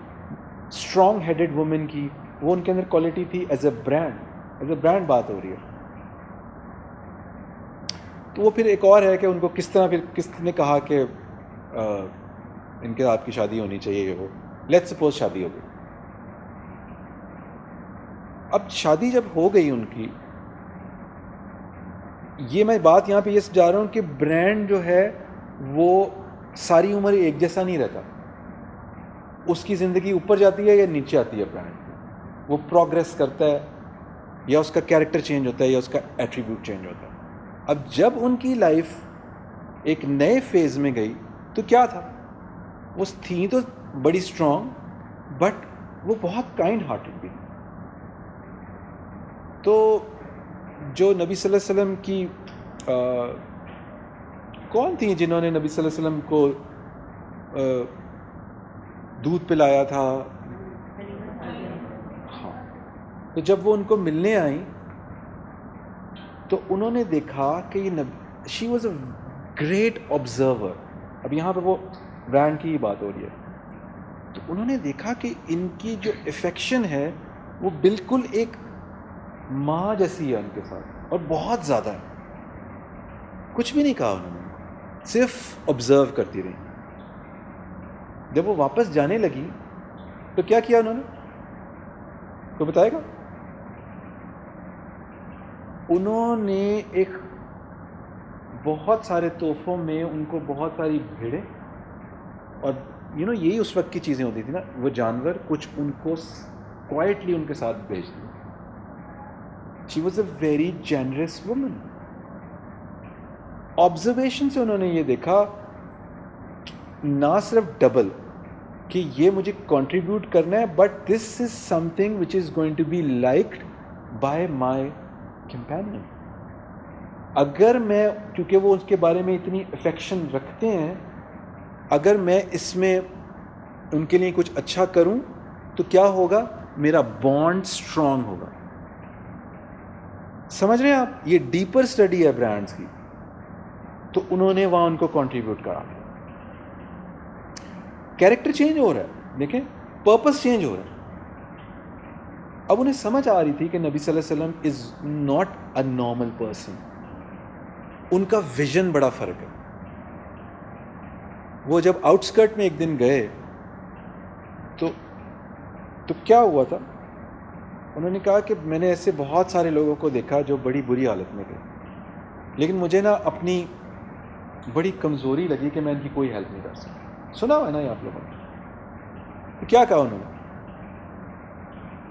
[SPEAKER 1] اسٹرانگ ہیڈڈ وومن کی، وہ ان کے اندر کوالٹی تھی. ایز اے برانڈ بات ہو رہی ہے. تو وہ پھر ایک اور ہے کہ ان کو کس نے کہا کہ ان کے آپ کی شادی ہونی چاہیے. وہ لیٹس سپوز شادی ہو گئی. اب شادی جب ہو گئی ان کی، یہ میں بات یہاں پہ یہ سمجھا رہا ہوں کہ برانڈ جو ہے وہ ساری عمر ایک جیسا نہیں رہتا. اس کی زندگی اوپر جاتی ہے یا نیچے آتی ہے. برانڈ وہ پروگریس کرتا ہے، یا اس کا کیریکٹر چینج ہوتا ہے، یا اس کا ایٹریبیوٹ چینج ہوتا ہے. اب جب ان کی لائف ایک نئے فیز میں گئی تو کیا تھا، وہ تھیں تو بڑی اسٹرانگ، بٹ وہ بہت کائنڈ ہارٹڈ بھی. تو جو نبی صلی اللہ علیہ وسلم کی کون تھیں جنہوں نے نبی صلی اللہ علیہ وسلم کو دودھ پلایا تھا؟ ہاں. تو جب وہ ان کو ملنے آئیں تو انہوں نے دیکھا کہ یہ شی واز اے گریٹ آبزرور. اب یہاں پہ وہ برانڈ کی ہی بات ہو رہی ہے. تو انہوں نے دیکھا کہ ان کی جو افیکشن ہے وہ بالکل ایک ماں جیسی ہے ان کے ساتھ، اور بہت زیادہ ہے. کچھ بھی نہیں کہا انہوں نے، صرف آبزرو کرتی رہی. جب وہ واپس جانے لگی تو کیا کیا انہوں نے، تو بتائے گا؟ انہوں نے ایک بہت سارے تحفوں میں ان کو بہت ساری بھیڑیں، اور یہی اس وقت کی چیزیں ہوتی تھی نا، وہ جانور کچھ ان کو کوائٹلی ان کے ساتھ بھیج دی. She was a very generous woman. Observation سے انہوں نے یہ دیکھا نہ صرف ڈبل کہ یہ مجھے کنٹریبیوٹ کرنا ہے, but this is something which is going to be liked by my companion. اگر میں, کیونکہ وہ اس کے بارے میں اتنی افیکشن رکھتے ہیں, اگر میں اس میں ان کے لیے کچھ اچھا کروں تو کیا ہوگا, میرا بانڈ اسٹرانگ ہوگا. سمجھ رہے ہیں آپ, یہ ڈیپر اسٹڈی ہے برانڈس کی. تو انہوں نے وہاں ان کو کنٹریبیوٹ کرا. کیریکٹر چینج ہو رہا ہے, دیکھیں پرپس چینج ہو رہا ہے. اب انہیں سمجھ آ رہی تھی کہ نبی صلی اللہ علیہ وسلم is not a normal person. ان کا ویژن بڑا فرق ہے. وہ جب آؤٹ اسکرٹ میں ایک دن گئے تو کیا ہوا تھا, انہوں نے کہا کہ میں نے ایسے بہت سارے لوگوں کو دیکھا جو بڑی بری حالت میں گئے, لیکن مجھے نا اپنی بڑی کمزوری لگی کہ میں ان کی کوئی ہیلپ نہیں کر سکتا. سنا ہوا ہے نا یہ آپ لوگوں نے. کیا کہا انہوں نے,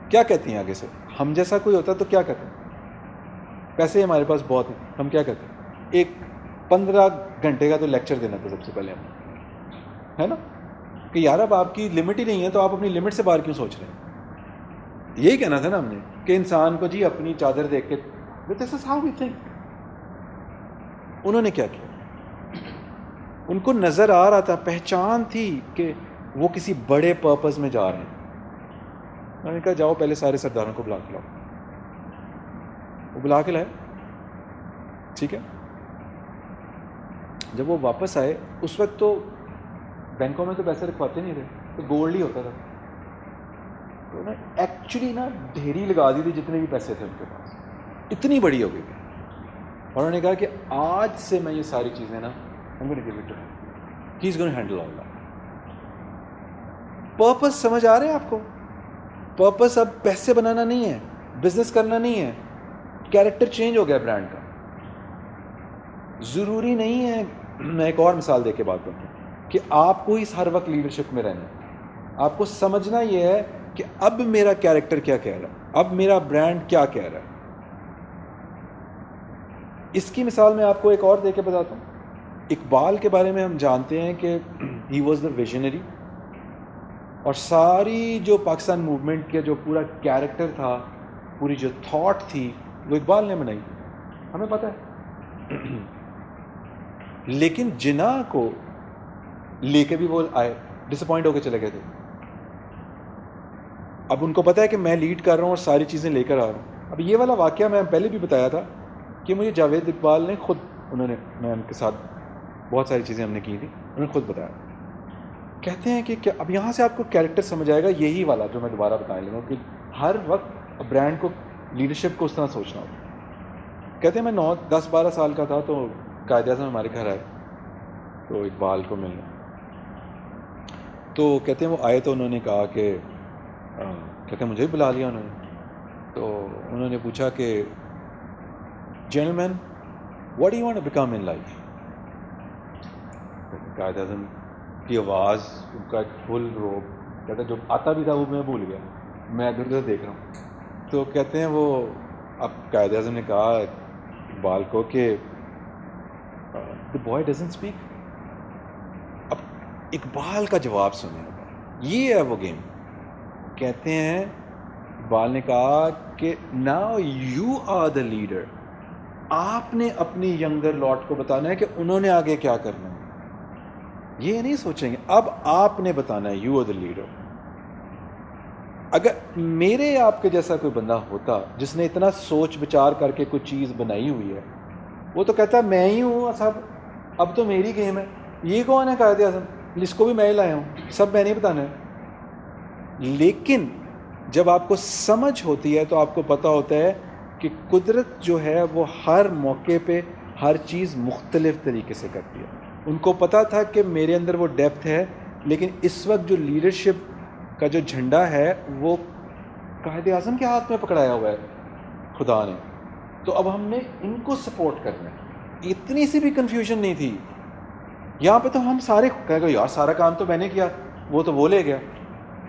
[SPEAKER 1] کیا کہتی ہیں آگے سے, ہم جیسا کوئی ہوتا تو کیا کہتے ہیں, پیسے ہمارے پاس بہت ہیں, ہم کیا کہتے ہیں, ایک 15 گھنٹے کا تو لیکچر دینا تھا سب سے پہلے ہمیں, ہے نا, کہ یار اب آپ کی لمٹ ہی نہیں ہے تو آپ اپنی لمٹ سے باہر کیوں سوچ رہے ہیں. یہی کہنا تھا نا ہم نے کہ انسان کو جی اپنی چادر دیکھ کے دس از ہاؤ وی تھنک. انہوں نے کیا کیا, ان کو نظر آ رہا تھا, پہچان تھی کہ وہ کسی بڑے پرپز میں جا رہے ہیں. انہوں نے کہا جاؤ پہلے سارے سرداروں کو بلا کے لاؤ. وہ بلا کے لائے, ٹھیک ہے. جب وہ واپس آئے, اس وقت تو بینکوں میں تو پیسے رکھواتے نہیں تھے, تو گولڈ ہی ہوتا تھا. تو انہوں نے ایکچولی نا ڈھیری لگا دی تھی جتنے بھی پیسے تھے ان کے پاس, اتنی بڑی ہو گئی تھی. اور انہوں نے کہا کہ آج سے میں یہ ساری چیزیں نا I'm going to give it to him. He's going to handle all that. Purpose سمجھ آ رہے ہیں آپ کو. پرپس اب پیسے بنانا نہیں ہے, بزنس کرنا نہیں ہے, کیریکٹر چینج ہو گیا برانڈ کا. ضروری نہیں ہے, میں ایک اور مثال دے کے بات کرتا ہوں, کہ آپ کو اس ہر وقت لیڈرشپ میں رہنا ہے. آپ کو سمجھنا یہ ہے کہ اب میرا کیریکٹر کیا کہہ رہا ہے, اب میرا برانڈ کیا کہہ رہا ہے. اس کی مثال میں آپ کو ایک اور دے کے بتاتا ہوں. اقبال کے بارے میں ہم جانتے ہیں کہ ہی واز دا ویژنری, اور ساری جو پاکستان موومنٹ کا جو پورا کیریکٹر تھا, پوری جو تھاٹ تھی, وہ اقبال نے بنائی, ہمیں پتہ ہے. لیکن جناح کو لے کے بھی وہ آئے, ڈس اپوائنٹ ہو کے چلے گئے تھے. اب ان کو پتہ ہے کہ میں لیڈ کر رہا ہوں اور ساری چیزیں لے کر آ رہا ہوں. اب یہ والا واقعہ میں پہلے بھی بتایا تھا کہ مجھے جاوید اقبال نے خود, انہوں نے, میں ان کے ساتھ بہت ساری چیزیں ہم نے کی تھی, انہوں نے خود بتایا. کہتے ہیں کہ اب یہاں سے آپ کو کیریکٹر سمجھ آئے گا, یہی والا جو میں دوبارہ بتانے لگا کہ ہر وقت برانڈ کو, لیڈرشپ کو اس طرح سوچنا ہوتا. کہتے ہیں میں 10-12 سال کا تھا تو قائد اعظم ہمارے گھر آئے تو اقبال کو ملنے. تو کہتے ہیں وہ آئے تو انہوں نے کہا کہ کہتے ہیں مجھے بھی بلا لیا انہوں نے. تو انہوں نے پوچھا کہ gentleman what do you want to become in life. Quaid-e-Azam کی آواز, ان کا ایک فل روب, کہتے ہیں جو آتا بھی تھا وہ میں بھول گیا, میں ادھر ادھر دیکھ رہا ہوں. تو کہتے ہیں وہ, اب قائد اعظم نے کہا اقبال کو کہ the boy doesn't speak. اب اقبال کا جواب سنیں, یہ ہے وہ گیم. کہتے ہیں اقبال نے کہا کہ now you are the leader. آپ نے اپنی ینگر لاٹ کو بتانا ہے کہ انہوں نے آگے کیا کرنا ہے. یہ نہیں سوچیں گے, اب آپ نے بتانا ہے, you are the leader. اگر میرے آپ کے جیسا کوئی بندہ ہوتا جس نے اتنا سوچ بچار کر کے کوئی چیز بنائی ہوئی ہے, وہ تو کہتا ہے میں ہی ہوں صاحب, اب تو میری گیم ہے. یہ کون ہے قائد اعظم, جس کو بھی میں ہی لایا ہوں, سب میں نہیں بتانا ہے. لیکن جب آپ کو سمجھ ہوتی ہے تو آپ کو پتہ ہوتا ہے کہ قدرت جو ہے وہ ہر موقع پہ ہر چیز مختلف طریقے سے کرتی ہے. ان کو پتہ تھا کہ میرے اندر وہ ڈیپتھ ہے, لیکن اس وقت جو لیڈرشپ کا جو جھنڈا ہے وہ قائد اعظم کے ہاتھ میں پکڑایا ہوا ہے خدا نے. تو اب ہم نے ان کو سپورٹ کرنا ہے. اتنی سی بھی کنفیوژن نہیں تھی یہاں پہ. تو ہم سارے کہہ گئے یار سارا کام تو میں نے کیا, وہ تو وہ لے گیا.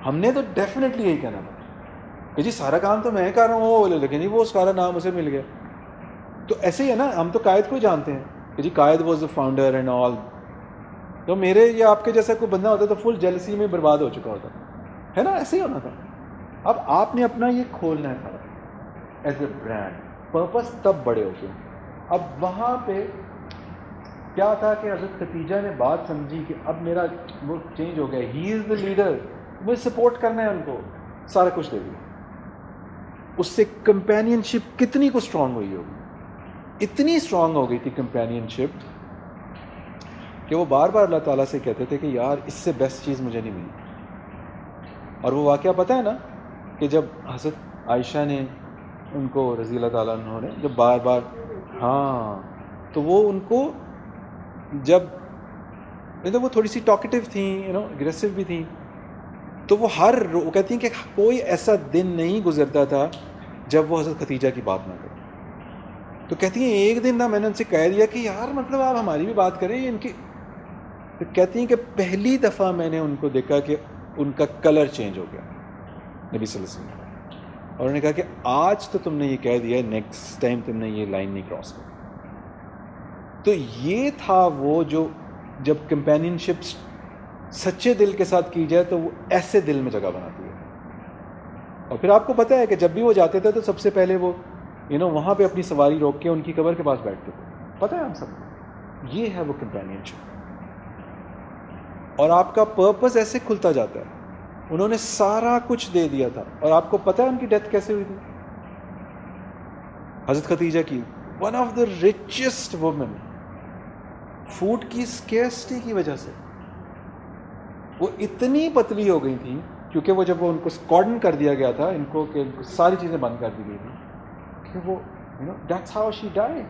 [SPEAKER 1] ہم نے تو ڈیفینیٹلی یہی کہنا تھا, کہ جی سارا کام تو میں کر رہا ہوں، وہ بولے لیکن جی وہ سارا نام اسے مل گیا. تو ایسے ہی ہے نا، ہم تو قائد کو ہی جانتے ہیں کہ جی قائد was the founder and all. تو میرے یا آپ کے جیسا کوئی بندہ ہوتا تو فل جیلسی میں برباد ہو چکا ہوتا ہے نا. ایسے ہی ہونا تھا. اب آپ نے اپنا یہ کھولنا ہے ایز اے برانڈ. پرپس تب بڑے ہوتے ہیں. اب وہاں پہ کیا تھا کہ حضرت خدیجہ نے بات سمجھی کہ اب میرا وہ چینج ہو گیا، ہی از دا لیڈر، مجھے سپورٹ کرنا ہے ان کو، سارا کچھ دے دیا. اس سے کمپینین شپ کتنی کو اسٹرانگ ہوئی ہوگی، اتنی اسٹرانگ ہو گئی تھی کمپینین شپ کہ وہ بار بار اللہ تعالیٰ سے کہتے تھے کہ یار اس سے بیسٹ چیز مجھے نہیں ملی. اور وہ واقعہ پتہ ہے نا کہ جب حضرت عائشہ نے ان کو رضی اللہ تعالیٰ عنہ نے جب بار بار تو وہ ان کو جب وہ تھوڑی سی ٹاکیٹیو تھیں، اگریسو بھی تھیں، تو وہ وہ کہتی ہیں کہ کوئی ایسا دن نہیں گزرتا تھا جب وہ حضرت خدیجہ کی بات نہ کرے. تو کہتی ہیں ایک دن نا میں نے ان سے کہہ دیا کہ یار مطلب آپ ہماری بھی بات کریں ان کی. تو کہتی ہیں کہ پہلی دفعہ میں نے ان کو دیکھا کہ ان کا کلر چینج ہو گیا نبی صلی اللہ علیہ وسلم. اور انہوں نے کہا کہ آج تو تم نے یہ کہہ دیا، نیکسٹ ٹائم تم نے یہ لائن نہیں کراس کی. تو یہ تھا وہ جو جب کمپینین شپ سچے دل کے ساتھ کی جائے تو وہ ایسے دل میں جگہ بناتی ہے. اور پھر آپ کو پتہ ہے کہ جب بھی وہ جاتے تھے تو سب سے پہلے وہ وہاں پہ اپنی سواری روک کے ان کی قبر کے پاس بیٹھتے تھے. پتہ ہے ہم سب کو یہ ہے وہ کمپینین شپ. اور آپ کا پرپس ایسے کھلتا جاتا ہے. انہوں نے سارا کچھ دے دیا تھا. اور آپ کو پتہ ہے ان کی ڈیتھ کیسے ہوئی تھی؟ حضرت خدیجہ کی one of the richest woman, food کی اسکیرسٹی کی وجہ سے وہ اتنی پتلی ہو گئی تھی، کیونکہ وہ جب وہ ان کو کارڈن کر دیا گیا تھا ان کو کہ ساری چیزیں بند کر دی گئی تھی کہ وہ دیٹس ہاؤ شی ڈائی.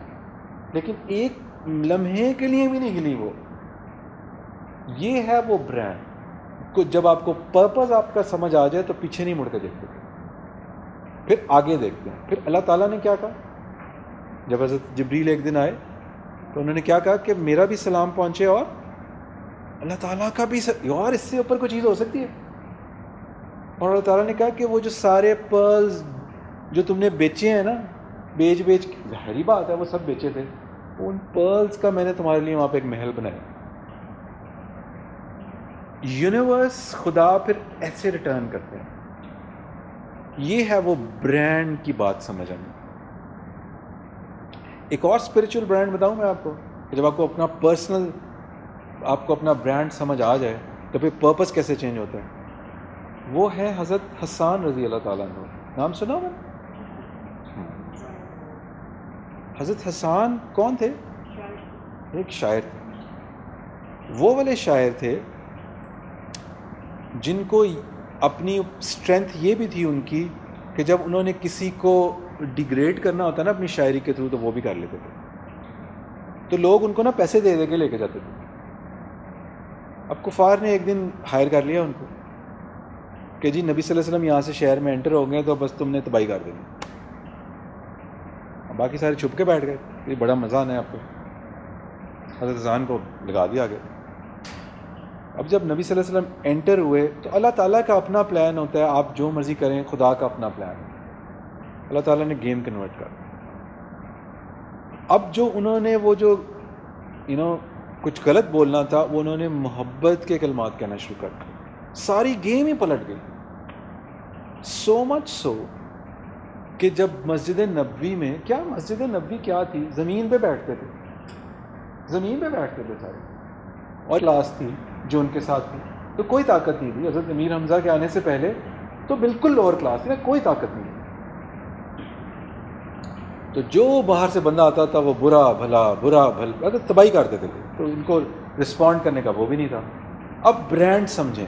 [SPEAKER 1] لیکن ایک لمحے کے لیے بھی نہیں ہلی وہ. یہ ہے وہ برانڈ. جب آپ کو پرپز آپ کا سمجھ آ جائے تو پیچھے نہیں مڑ کے دیکھتے، پھر آگے دیکھتے ہیں. پھر اللہ تعالیٰ نے کیا کہا جب حضرت جبریل ایک دن آئے تو انہوں نے کیا کہا کہ میرا بھی سلام پہنچے اور اللہ تعالیٰ کا بھی اور اس سے اوپر کوئی چیز ہو سکتی ہے. اور اللہ تعالیٰ نے کہا کہ وہ جو سارے پرلز جو تم نے بیچے ہیں نا، بیچ ظاہری بات ہے وہ سب بیچے تھے، ان پرلز کا میں نے تمہارے لیے وہاں پہ ایک محل بنایا. یونیورس خدا پھر ایسے ریٹرن کرتے ہیں. یہ ہے وہ برانڈ کی بات سمجھ آنا. ایک اور اسپریچول برانڈ بتاؤں میں آپ کو کہ جب آپ کو اپنا پرسنل آپ کو اپنا برانڈ سمجھ آ جائے تو پھر پرپس کیسے چینج ہوتا ہے. وہ ہے حضرت حسان رضی اللہ تعالیٰ عنہ. نام سنا میں؟ حضرت حسان کون تھے؟ ایک شاعر تھے. وہ والے شاعر تھے جن کو اپنی اسٹرینتھ یہ بھی تھی ان کی کہ جب انہوں نے کسی کو ڈیگریڈ کرنا ہوتا نا اپنی شاعری کے تھرو تو وہ بھی کر لیتے تھے. تو لوگ ان کو نا پیسے دے کے لے کے جاتے تھے. اب کفار نے ایک دن ہائر کر لیا ان کو کہ جی نبی صلی اللہ علیہ وسلم یہاں سے شہر میں انٹر ہو گئے تو بس تم نے تباہی کر دینی. باقی سارے چھپ کے بیٹھ گئے. یہ بڑا مزہ آنا ہے آپ کو. حضرت حسان کو لگا دیا گیا. اب جب نبی صلی اللہ علیہ وسلم انٹر ہوئے تو اللہ تعالیٰ کا اپنا پلان ہوتا ہے، آپ جو مرضی کریں، خدا کا اپنا پلان ہے. اللہ تعالیٰ نے گیم کنورٹ کر. اب جو انہوں نے وہ جو کچھ غلط بولنا تھا وہ انہوں نے محبت کے کلمات کہنا شروع کر دیا. ساری گیم ہی پلٹ گئی. سو مچ سو کہ جب مسجد نبوی میں مسجد نبوی کیا تھی، زمین پہ بیٹھتے تھے، زمین پہ بیٹھتے تھے سارے. اور کلاس تھی جو ان کے ساتھ تھی تو کوئی طاقت نہیں تھی. حضرت امیر حمزہ کے آنے سے پہلے تو بالکل لوور کلاس تھی، کوئی طاقت نہیں تھی. تو جو باہر سے بندہ آتا تھا وہ برا بھلا تباہی کر دیتے تھے. تو ان کو رسپونڈ کرنے کا وہ بھی نہیں تھا. اب برانڈ سمجھیں.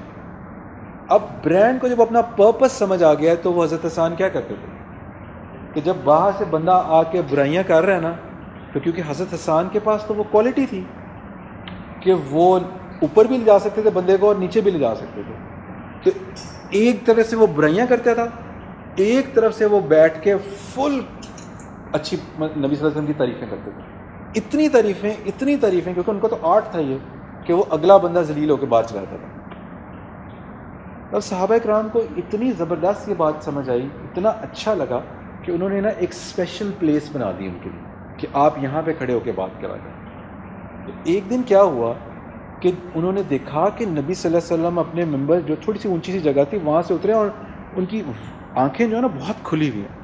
[SPEAKER 1] اب برانڈ کو جب اپنا پرپس سمجھ آ گیا تو وہ حضرت حسان کیا کرتے تھے کہ جب باہر سے بندہ آ کے برائیاں کر رہا ہے نا، تو کیونکہ حضرت حسان کے پاس تو وہ کوالٹی تھی کہ وہ اوپر بھی لے جا سکتے تھے بندے کو اور نیچے بھی لے جا سکتے تھے. تو ایک طرف سے وہ برائیاں کرتا تھا، ایک طرف سے وہ بیٹھ کے فل اچھی نبی صلی اللہ علیہ وسلم کی تعریفیں کرتے تھے. اتنی تعریفیں کیونکہ ان کو تو آرٹ تھا یہ کہ وہ اگلا بندہ ذلیل ہو کے بات چلاتا تھا. اب صحابہ کرام کو اتنی زبردست یہ بات سمجھ آئی, اتنا اچھا لگا کہ انہوں نے نا ایک اسپیشل پلیس بنا دی ان کے لیے کہ آپ یہاں پہ کھڑے ہو کے بات کرا کریں. تو ایک دن کیا ہوا کہ انہوں نے دیکھا کہ نبی صلی اللہ علیہ وسلم اپنے ممبر, جو تھوڑی سی اونچی سی جگہ تھی, وہاں سے اترے اور ان کی آنکھیں جو ہے نا بہت کھلی ہوئی ہیں,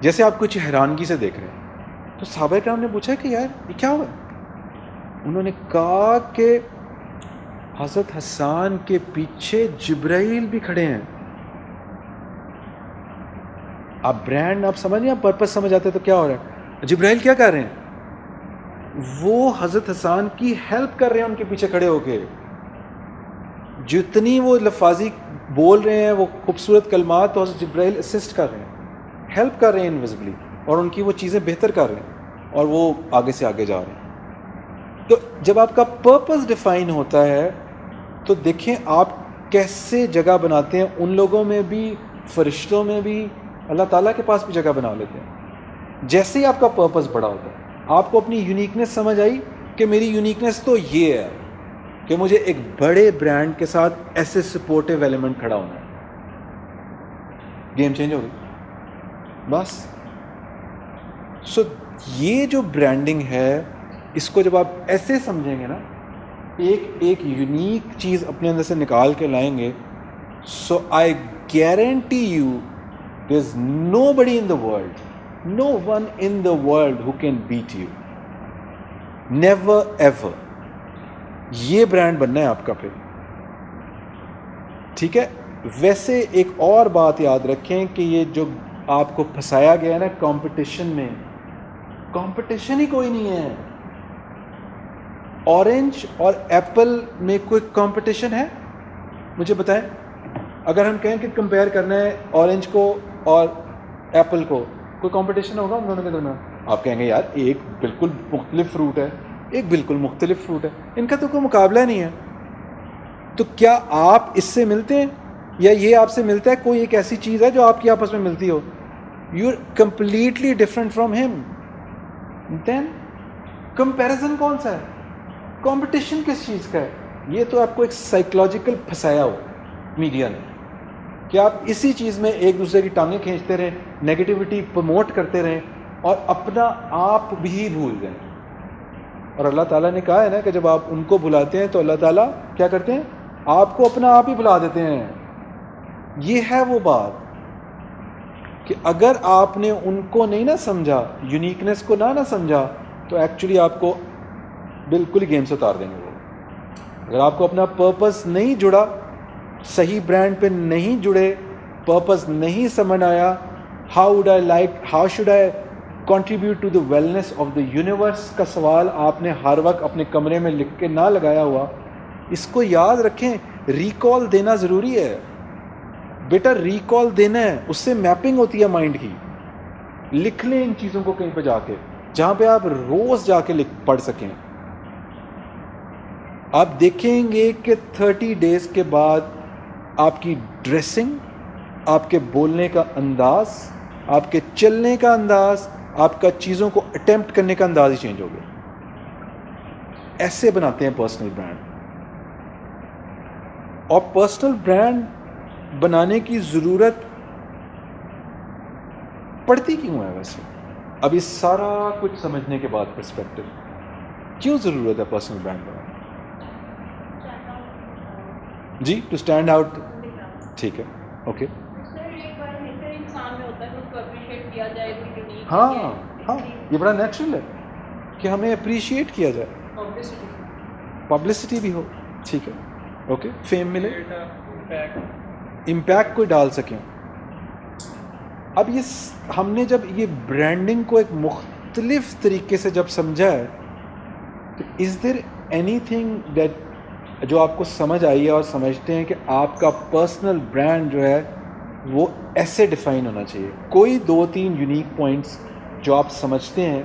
[SPEAKER 1] جیسے آپ کچھ حیرانگی سے دیکھ رہے ہیں. تو صحابہ کرام نے پوچھا کہ یار یہ کیا ہوا؟ انہوں نے کہا کہ حضرت حسان کے پیچھے جبرائیل بھی کھڑے ہیں. آپ برانڈ آپ سمجھ نہیں, آپ پرپس سمجھ آتے تو کیا ہو رہا ہے. جبرائیل کیا کر رہے ہیں؟ وہ حضرت حسان کی ہیلپ کر رہے ہیں ان کے پیچھے کھڑے ہو کے. جتنی وہ لفاظی بول رہے ہیں, وہ خوبصورت کلمات, تو حضرت جبرائیل اسسٹ کر رہے ہیں, ہیلپ کر رہے ہیں انویزبلی, اور ان کی وہ چیزیں بہتر کر رہے ہیں, اور وہ آگے سے آگے جا رہے ہیں. تو جب آپ کا پرپس ڈیفائن ہوتا ہے تو دیکھیں آپ کیسے جگہ بناتے ہیں. ان لوگوں میں بھی, فرشتوں میں بھی, اللہ تعالیٰ کے پاس بھی جگہ بنا لیتے ہیں. جیسے ہی آپ کا پرپس بڑا ہوتا ہے, آپ کو اپنی یونیکنیس سمجھ آئی کہ میری یونیکنیس تو یہ ہے کہ مجھے ایک بڑے برانڈ کے ساتھ ایسے سپورٹیو ایلیمنٹ کھڑا ہونا ہے. گیم چینج ہو گئی بس. سو یہ جو برانڈنگ ہے, اس کو جب آپ ایسے سمجھیں گے نا, ایک یونیک چیز اپنے اندر سے نکال کے لائیں گے, so I guarantee you there is nobody in the world, no one in the world who can beat you. Never ever. یہ برانڈ بننا ہے آپ کا پھر, ٹھیک ہے. ویسے ایک اور بات یاد رکھیں کہ یہ جو آپ کو پھنسایا گیا ہے نا کمپٹیشن میں, کمپٹیشن ہی کوئی نہیں ہے. اورنج اور ایپل میں کوئی کمپٹیشن ہے؟ مجھے بتائیں. اگر ہم کہیں کہ کمپیئر کرنا ہے اورنج کو اور ایپل کو, کوئی کمپٹیشن ہوگا ان دونوں کے درمیان؟ آپ کہیں گے یار ایک بالکل مختلف فروٹ ہے, ایک بالکل مختلف فروٹ ہے, ان کا تو کوئی مقابلہ نہیں ہے. تو کیا آپ اس سے ملتے ہیں یا یہ آپ سے ملتا ہے؟ کوئی ایک ایسی چیز ہے جو آپ کی آپس میں ملتی ہو. You are completely different from ہم. دین کمپیریزن کون سا ہے؟ کمپٹیشن کس چیز کا ہے؟ یہ تو آپ کو ایک سائیکولوجیکل پھنسایا ہو میڈیا نے کہ آپ اسی چیز میں ایک دوسرے کی ٹانگیں کھینچتے رہیں, نیگیٹیوٹی پروموٹ کرتے رہیں, اور اپنا آپ بھی بھول جائیں. اور اللہ تعالیٰ نے کہا ہے نا کہ جب آپ ان کو بھلاتے ہیں تو اللہ تعالیٰ کیا کرتے ہیں؟ آپ کو اپنا آپ ہی بھلا دیتے ہیں. یہ ہے وہ بات کہ اگر آپ نے ان کو نہیں نہ سمجھا, یونیکنیس کو نہ سمجھا, تو ایکچولی آپ کو بالکل ہی گیم سے اتار دیں گے وہ. اگر آپ کو اپنا پرپس نہیں جڑا, صحیح برانڈ پہ نہیں جڑے, پرپس نہیں سمجھ آیا, how should I contribute to the wellness of the universe کا سوال آپ نے ہر وقت اپنے کمرے میں لکھ کے نہ لگایا ہوا. اس کو یاد رکھیں, ریکال دینا ضروری ہے بیٹا, ریکال دینا ہے, اس سے میپنگ ہوتی ہے مائنڈ کی. لکھ لیں ان چیزوں کو کہیں پہ جا کے, جہاں پہ آپ روز جا کے پڑھ سکیں. آپ دیکھیں گے کہ 30 days کے بعد آپ کی ڈریسنگ, آپ کے بولنے کا انداز, آپ کے چلنے کا انداز, آپ کا چیزوں کو اٹیمپٹ کرنے کا انداز ہی چینج ہو گیا. ایسے بناتے ہیں پرسنل برانڈ. اور پرسنل برانڈ بنانے کی ضرورت پڑتی کیوں ہے ویسے؟ اب یہ سارا کچھ سمجھنے کے بعد پرسپیکٹو, کیوں ضرورت ہے پرسنل برانڈ بنانے؟ جی, ٹو اسٹینڈ آؤٹ. ٹھیک ہے, اوکے. ہاں, یہ بڑا نیچرل ہے کہ ہمیں اپریشیٹ کیا جائے, پبلسٹی بھی ہو. ٹھیک ہے, اوکے. فیم ملے, امپیکٹ کوئی ڈال سکیں. اب یہ ہم نے جب یہ برانڈنگ کو ایک مختلف طریقے سے جب سمجھا ہے, تو از دیر اینی تھنگ دیٹ جو آپ کو سمجھ آئی ہے اور سمجھتے ہیں کہ آپ کا پرسنل برانڈ جو ہے وہ ایسے ڈیفائن ہونا چاہیے؟ کوئی 2-3 یونیک پوائنٹس جو آپ سمجھتے ہیں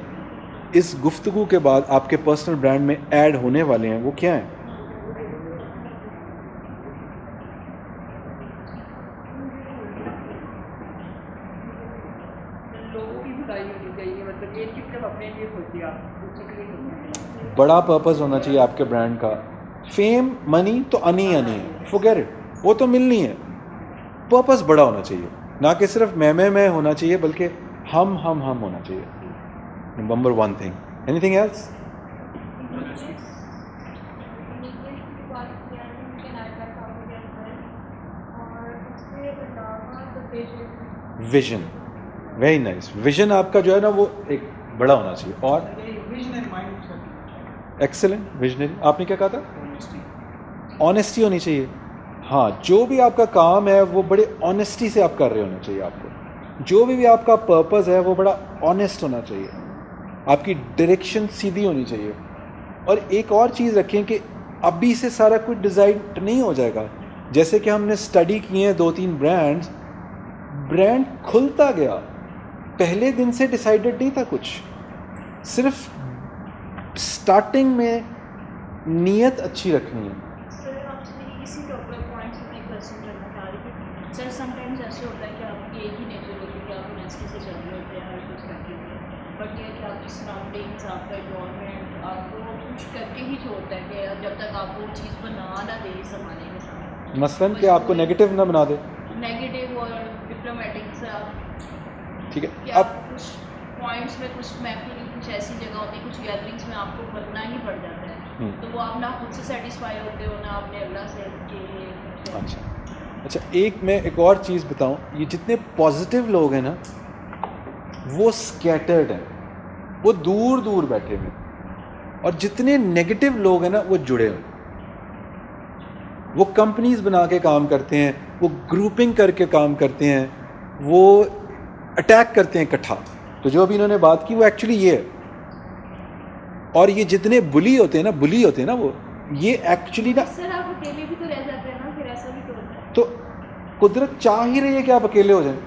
[SPEAKER 1] اس گفتگو کے بعد آپ کے پرسنل برانڈ میں ایڈ ہونے والے ہیں, وہ کیا ہیں؟ بڑا پرپز ہونا چاہیے آپ کے برانڈ کا. فیم, منی تو انی ہے, فورگیٹ اٹ. وہ تو ملنی ہے. پرپس بڑا ہونا چاہیے, نہ کہ صرف میں ہونا چاہیے, بلکہ ہم ہونا چاہیے. Number 1 thing. Anything else? Vision, very nice. Vision آپ کا جو ہے نا وہ ایک بڑا ہونا چاہیے. اور ایکسلنٹ ویژنری. آپ نے کیا کہا تھا؟ آنیسٹی ہونی چاہیے. ہاں, جو بھی آپ کا کام ہے وہ بڑے آنیسٹی سے آپ کر رہے ہونا چاہیے. آپ کو جو بھی آپ کا پرپز ہے وہ بڑا آنیسٹ ہونا چاہیے. آپ کی ڈائریکشن سیدھی ہونی چاہیے. اور ایک اور چیز رکھیں کہ ابھی سے سارا کچھ ڈیزائن نہیں ہو جائے گا. جیسے کہ ہم نے اسٹڈی کیے ہیں 2-3 برانڈ کھلتا گیا. پہلے دن سے ڈیسائیڈڈ نہیں تھا کچھ, صرف اسٹارٹنگ میں نیت اچھی رکھنی ہے.
[SPEAKER 2] اسی ٹاپک پوائنٹ سے میں کوشچن کرنا چاہ رہی تھی. سر سم ٹائمز ایسے ہوتا ہے کہ آپ کی ایک ہی نیچر ہوتی ہے کہ آپ انیسٹی سے چل رہے ہوتے ہیں ہر کچھ کر کے, بٹ یہ کہ آپ کی سراؤنڈنگس, آپ کا انوائرمنٹ آپ کو کچھ کر کے ہی چھوڑتا ہے کہ جب تک آپ وہ چیز بنا نہ دے زمانے کے ساتھ.
[SPEAKER 1] مثلاً کہ آپ کو نیگیٹو نہ بنا دے.
[SPEAKER 2] نیگیٹو اور ڈپلومیٹک سے آپ
[SPEAKER 1] ٹھیک ہے.
[SPEAKER 2] کہ آپ کچھ پوائنٹس میں, کچھ محفل, کچھ ایسی جگہ ہوتی ہے, کچھ گیدرنگس میں آپ کو بننا ہی پڑ جاتا ہے. تو وہ آپ نہ خود سے سیٹسفائی ہوتے ہو, نہ آپ نے اللہ سے کہ
[SPEAKER 1] اچھا میں ایک اور چیز بتاؤں. یہ جتنے پازیٹیو لوگ ہیں نا وہ اسکیٹرڈ ہیں, وہ دور دور بیٹھے ہوئے, اور جتنے نیگیٹو لوگ ہیں نا وہ جڑے ہوئے. وہ کمپنیز بنا کے کام کرتے ہیں, وہ گروپنگ کر کے کام کرتے ہیں, وہ اٹیک کرتے ہیں اکٹھا. تو جو ابھی انہوں نے بات کی وہ ایکچولی یہ ہے. اور یہ جتنے بلی ہوتے ہیں نا وہ یہ ایکچولی نا,
[SPEAKER 2] سر آپ اکیلے بھی تو رہ جاتے ہیں نا, پھر ایسا بھی تو ہوتا ہے.
[SPEAKER 1] تو قدرت چاہ ہی رہی ہے کہ آپ اکیلے ہو جائیں.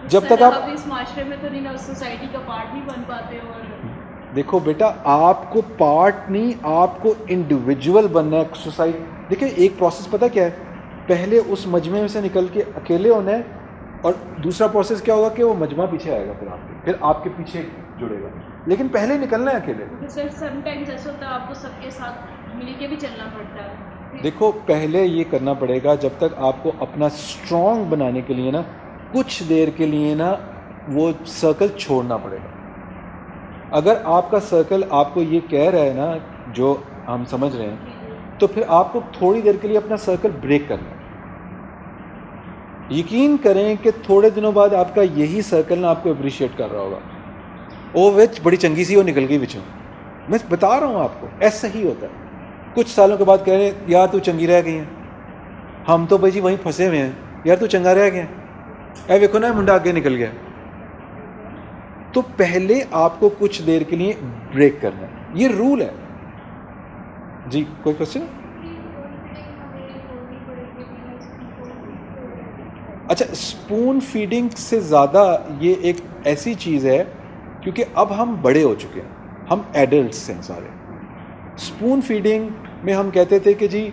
[SPEAKER 1] جب تک آپ
[SPEAKER 2] اس معاشرے میں تو نہیں نا, سوسائٹی کا پارٹ نہیں بن پاتے. اور
[SPEAKER 1] دیکھو بیٹا, آپ کو پارٹ نہیں, آپ کو انڈیویجول بننا ہے. سوسائٹی دیکھیں ایک پروسیس پتہ کیا ہے, پہلے اس مجمع میں سے نکل کے اکیلے ہونا ہے, اور دوسرا پروسیس کیا ہوگا کہ وہ مجمع پیچھے آئے گا, پھر آپ کے پیچھے جڑے گا, لیکن پہلے نکلنا ہے اکیلے.
[SPEAKER 2] سر سم ٹائمز ایسا ہوتا ہے آپ کو سب کے ساتھ مل کے بھی چلنا پڑتا ہے.
[SPEAKER 1] دیکھو پہلے یہ کرنا پڑے گا, جب تک آپ کو اپنا اسٹرانگ بنانے کے لیے نا کچھ دیر کے لیے نا وہ سرکل چھوڑنا پڑے گا. اگر آپ کا سرکل آپ کو یہ کہہ رہا ہے نا جو ہم سمجھ رہے ہیں, تو پھر آپ کو تھوڑی دیر کے لیے اپنا سرکل بریک کرنا ہے. یقین کریں کہ تھوڑے دنوں بعد آپ کا یہی سرکل نا آپ کو اپریشیٹ کر رہا ہوگا. وہ وچ بڑی چنگی سی وہ نکل گئی بچوں, میں بتا رہا ہوں آپ کو, ایسا ہی ہوتا ہے. کچھ سالوں کے بعد کہہ رہے ہیں یار تو چنگی رہ گئی ہیں, ہم تو بھائی جی وہیں پھنسے ہوئے ہیں, یار تو چنگا رہ گیا, اے ویکھو نا منڈا آگے نکل گیا. تو پہلے آپ کو کچھ دیر کے لیے بریک کرنا ہے, یہ رول ہے. جی کوئی کوشچن؟ اچھا, اسپون فیڈنگ سے زیادہ یہ ایک ایسی چیز ہے کیونکہ اب ہم بڑے ہو چکے ہیں, ہم ایڈلٹس ہیں سارے. اسپون فیڈنگ میں ہم کہتے تھے کہ جی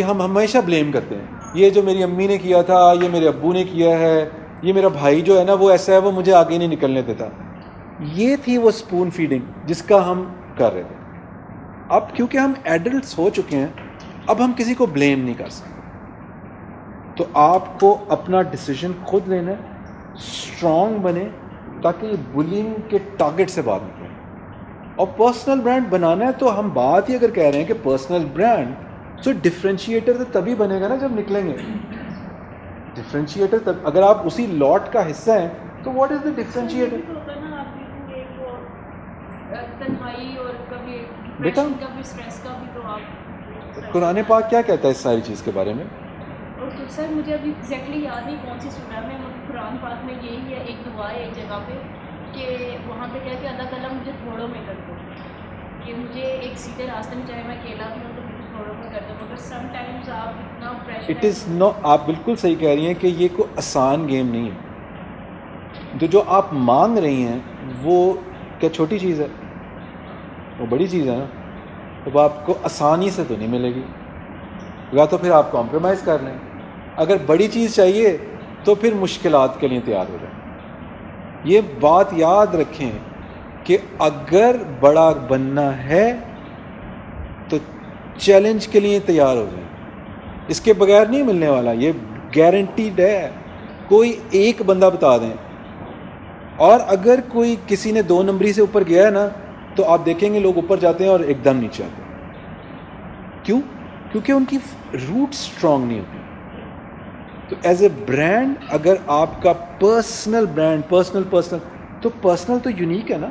[SPEAKER 1] ہم ہمیشہ بلیم کرتے ہیں, یہ جو میری امی نے کیا تھا, یہ میرے ابو نے کیا ہے, یہ میرا بھائی جو ہے نا وہ ایسا ہے, وہ مجھے آگے نہیں نکلنے دیتا. یہ تھی وہ اسپون فیڈنگ جس کا ہم کر رہے تھے. اب کیونکہ ہم ایڈلٹس ہو چکے ہیں, اب ہم کسی کو بلیم نہیں کر سکتے. تو آپ کو اپنا ڈیسیژن خود لینا ہے, اسٹرانگ بنے تاکہ یہ بلینگ کے ٹارگٹ سے باہر نکلیں. اور پرسنل برانڈ بنانا ہے تو ہم بات ہی اگر کہہ رہے ہیں کہ پرسنل برانڈ, سو ڈفرینشیٹر تو تبھی بنے گا نا جب نکلیں گے. ڈفرینشیٹر تب, اگر آپ اسی لاٹ کا حصہ ہیں تو واٹ از دا ڈفرینشیٹر؟ بیٹا قرآن پاک کیا کہتا ہے اس ساری چیز کے بارے میں؟
[SPEAKER 2] تو سر مجھے ابھی ایگزیکٹلی یاد نہیں کون سی سنا ہے, میں قرآن پاک میں یہی ہے, ایک دعا ہے ایک جگہ پہ کہ وہاں پہ کیا کہ اللہ تعالیٰ مجھے تھوڑوں میں کر دو, کہ مجھے ایک سیدھے راستے میں, چاہے میں اکیلا بھی ہوں تو مجھے تھوڑوں میں کر دو. مگر سم ٹائمز آپ اتنا پریشر,
[SPEAKER 1] اٹ از نو, آپ بالکل صحیح کہہ رہی ہیں کہ یہ کوئی آسان گیم نہیں ہے. جو آپ مانگ رہی ہیں وہ کیا چھوٹی چیز ہے؟ وہ بڑی چیز ہے نا. تو آپ کو آسانی سے تو نہیں ملے گی, یا تو پھر آپ کمپرومائز کر لیں. اگر بڑی چیز چاہیے تو پھر مشکلات کے لیے تیار ہو جائیں. یہ بات یاد رکھیں کہ اگر بڑا بننا ہے تو چیلنج کے لیے تیار ہو جائیں. اس کے بغیر نہیں ملنے والا, یہ گارنٹیڈ ہے. کوئی ایک بندہ بتا دیں, اور اگر کوئی کسی نے 2 نمبری سے اوپر گیا ہے نا تو آپ دیکھیں گے لوگ اوپر جاتے ہیں اور ایک دم نیچے آتے ہیں. کیوں؟ کیونکہ ان کی روٹ اسٹرانگ نہیں ہوتی. تو ایز اے برانڈ, اگر آپ کا پرسنل برانڈ پرسنل تو پرسنل تو یونیک ہے نا.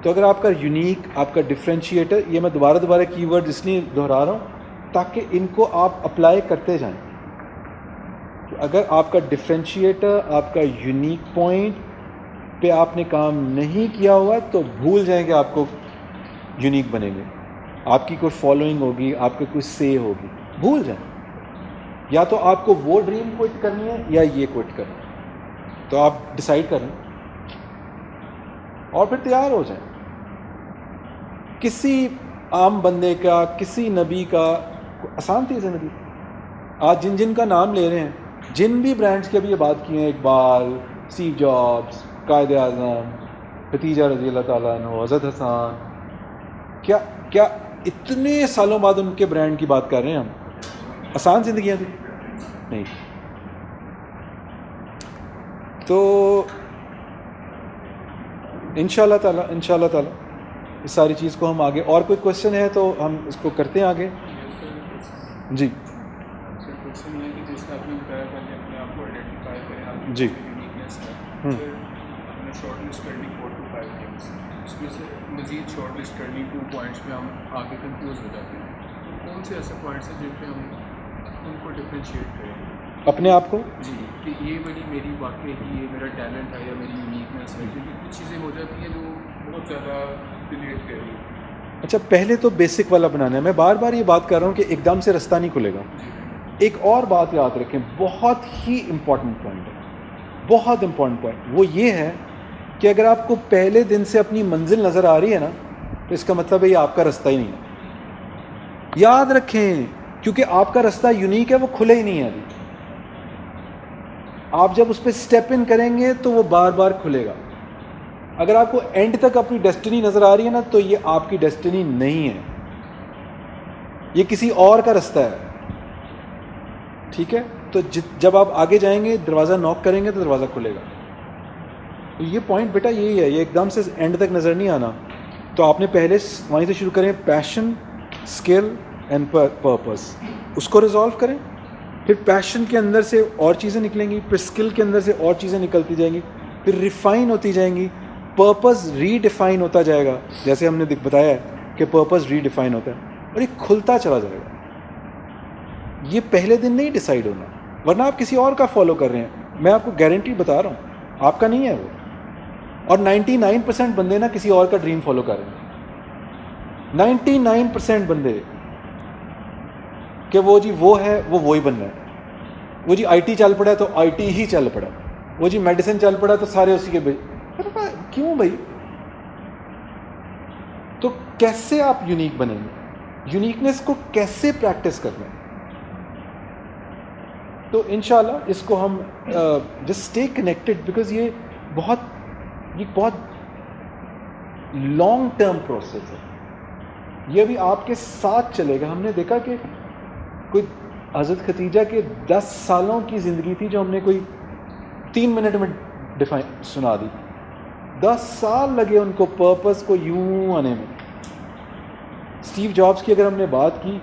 [SPEAKER 1] تو اگر آپ کا یونیک, آپ کا ڈفرینشیٹر, یہ میں دوبارہ کی ورڈ اس لیے دہرا رہا ہوں تاکہ ان کو آپ اپلائی کرتے جائیں. تو اگر آپ کا ڈفرینشیٹر, آپ کا یونیک پوائنٹ پہ آپ نے کام نہیں کیا ہوا تو بھول جائیں کہ آپ کو یونیک بنیں گے. آپ کی کوئی فالوئنگ ہوگی, آپ کی کوئی سے ہوگی, بھول جائیں. یا تو آپ کو وہ ڈریم کوئٹ کرنی ہے یا یہ کوئٹ کرنی ہے, تو آپ ڈیسائیڈ کریں اور پھر تیار ہو جائیں. کسی عام بندے کا, کسی نبی کا آسان تھی زندگی. آج جن کا نام لے رہے ہیں, جن بھی برانڈز کی ابھی یہ بات کی ہیں, اقبال, اسٹیو جابس, قائد اعظم, ختیجہ رضی اللہ تعالیٰ عنہ, حضرت حسان, کیا اتنے سالوں بعد ان کے برانڈ کی بات کر رہے ہیں ہم. آسان زندگیاں تھیں نہیں. تو انشاءاللہ تعالیٰ اس ساری چیز کو ہم آگے, اور کوئی کوشچن ہے تو ہم اس کو کرتے ہیں آگے. جی
[SPEAKER 4] کوشچن یہ ہے کہ جیسے آپ نے بتایا پہلے اپنے آپ کو آئیڈینٹیفائی کریں, آپ کی
[SPEAKER 1] جی.
[SPEAKER 4] یونیکنیس ہے, پھر آپ نے شارٹ لسٹ کر لی 4 to 5 تھنگس, اس میں سے مزید شارٹ لسٹ کر لی 2 پوائنٹس پہ ہم آگے کنفیوز ہو جاتے ہیں. کون سے ایسے پوائنٹس ہیں جن پہ ہم ان کو ڈفرینشیٹ کریں
[SPEAKER 1] اپنے آپ کو؟
[SPEAKER 4] جی, کہ یہ میری واقعی یہ میرا ٹیلنٹ ہے یا میری یونیکنیس ہے, کیونکہ کچھ چیزیں ہو جاتی ہیں جو بہت زیادہ ریلیٹ کر رہی ہیں.
[SPEAKER 1] اچھا, پہلے تو بیسک والا بنانا ہے. میں بار بار یہ بات کر رہا ہوں کہ ایک دم سے رستہ نہیں کھلے گا. ایک اور بات یاد رکھیں, بہت ہی امپورٹنٹ پوائنٹ ہے, بہت امپورٹنٹ پوائنٹ. وہ یہ ہے کہ اگر آپ کو پہلے دن سے اپنی منزل نظر آ رہی ہے نا تو اس کا مطلب ہے یہ آپ کا رستہ ہی نہیں ہے. یاد رکھیں, کیونکہ آپ کا رستہ یونیک ہے, وہ کھلے ہی نہیں ہے ابھی. آپ جب اس پہ اسٹیپ ان کریں گے تو وہ بار بار کھلے گا. اگر آپ کو اینڈ تک اپنی ڈیسٹنی نظر آ رہی ہے نا تو یہ آپ کی ڈیسٹنی نہیں ہے, یہ کسی اور کا رستہ ہے. ٹھیک ہے, تو جب آپ آگے جائیں گے, دروازہ نوک کریں گے تو دروازہ کھلے گا. تو یہ پوائنٹ بیٹا یہی ہے, یہ ایک دم سے اینڈ تک نظر نہیں آنا. تو آپ نے پہلے وہیں سے شروع کریں, پیشن, اسکل اینڈ پرپز, اس کو ریزالو کریں. پھر پیشن کے اندر سے اور چیزیں نکلیں گی, پھر اسکل کے اندر سے اور چیزیں نکلتی جائیں گی, پھر ریفائن ہوتی جائیں گی, پرپز ری ڈیفائن ہوتا جائے گا, جیسے ہم نے بتایا ہے کہ پرپز ری ڈیفائن ہوتا ہے, اور یہ کھلتا چلا جائے گا. یہ پہلے دن نہیں ڈیسائیڈ ہونا, ورنہ آپ کسی اور کا فالو کر رہے ہیں. میں آپ کو گارنٹی بتا رہا ہوں, آپ کا نہیں ہے وہ. اور 99% بندے نا کسی اور کا ڈریم فالو کر رہے ہیں. 99% بندے کہ وہ جی وہ ہے, وہ وہی بننا ہے. وہ جی آئی ٹی چل پڑا ہے تو آئی ٹی ہی چل پڑا, وہ جی میڈیسن چل پڑا تو سارے اسی کے. کیوں بھائی؟ تو کیسے آپ یونیک بنیں گے؟ یونیکنیس کو کیسے پریکٹس کرنا ہے؟ تو انشاءاللہ اس کو ہم جسٹ اسٹے کنیکٹڈ, بیکاز یہ بہت لانگ ٹرم پروسیس ہے. یہ بھی آپ کے ساتھ چلے گا. ہم نے دیکھا کہ کوئی حضرت ختیجہ کے 10 سالوں کی زندگی تھی جو ہم نے کوئی 3 منٹ میں سنا دی. 10 سال لگے ان کو پرپس کو یوں آنے میں. اسٹیو جابس کی اگر ہم نے بات کی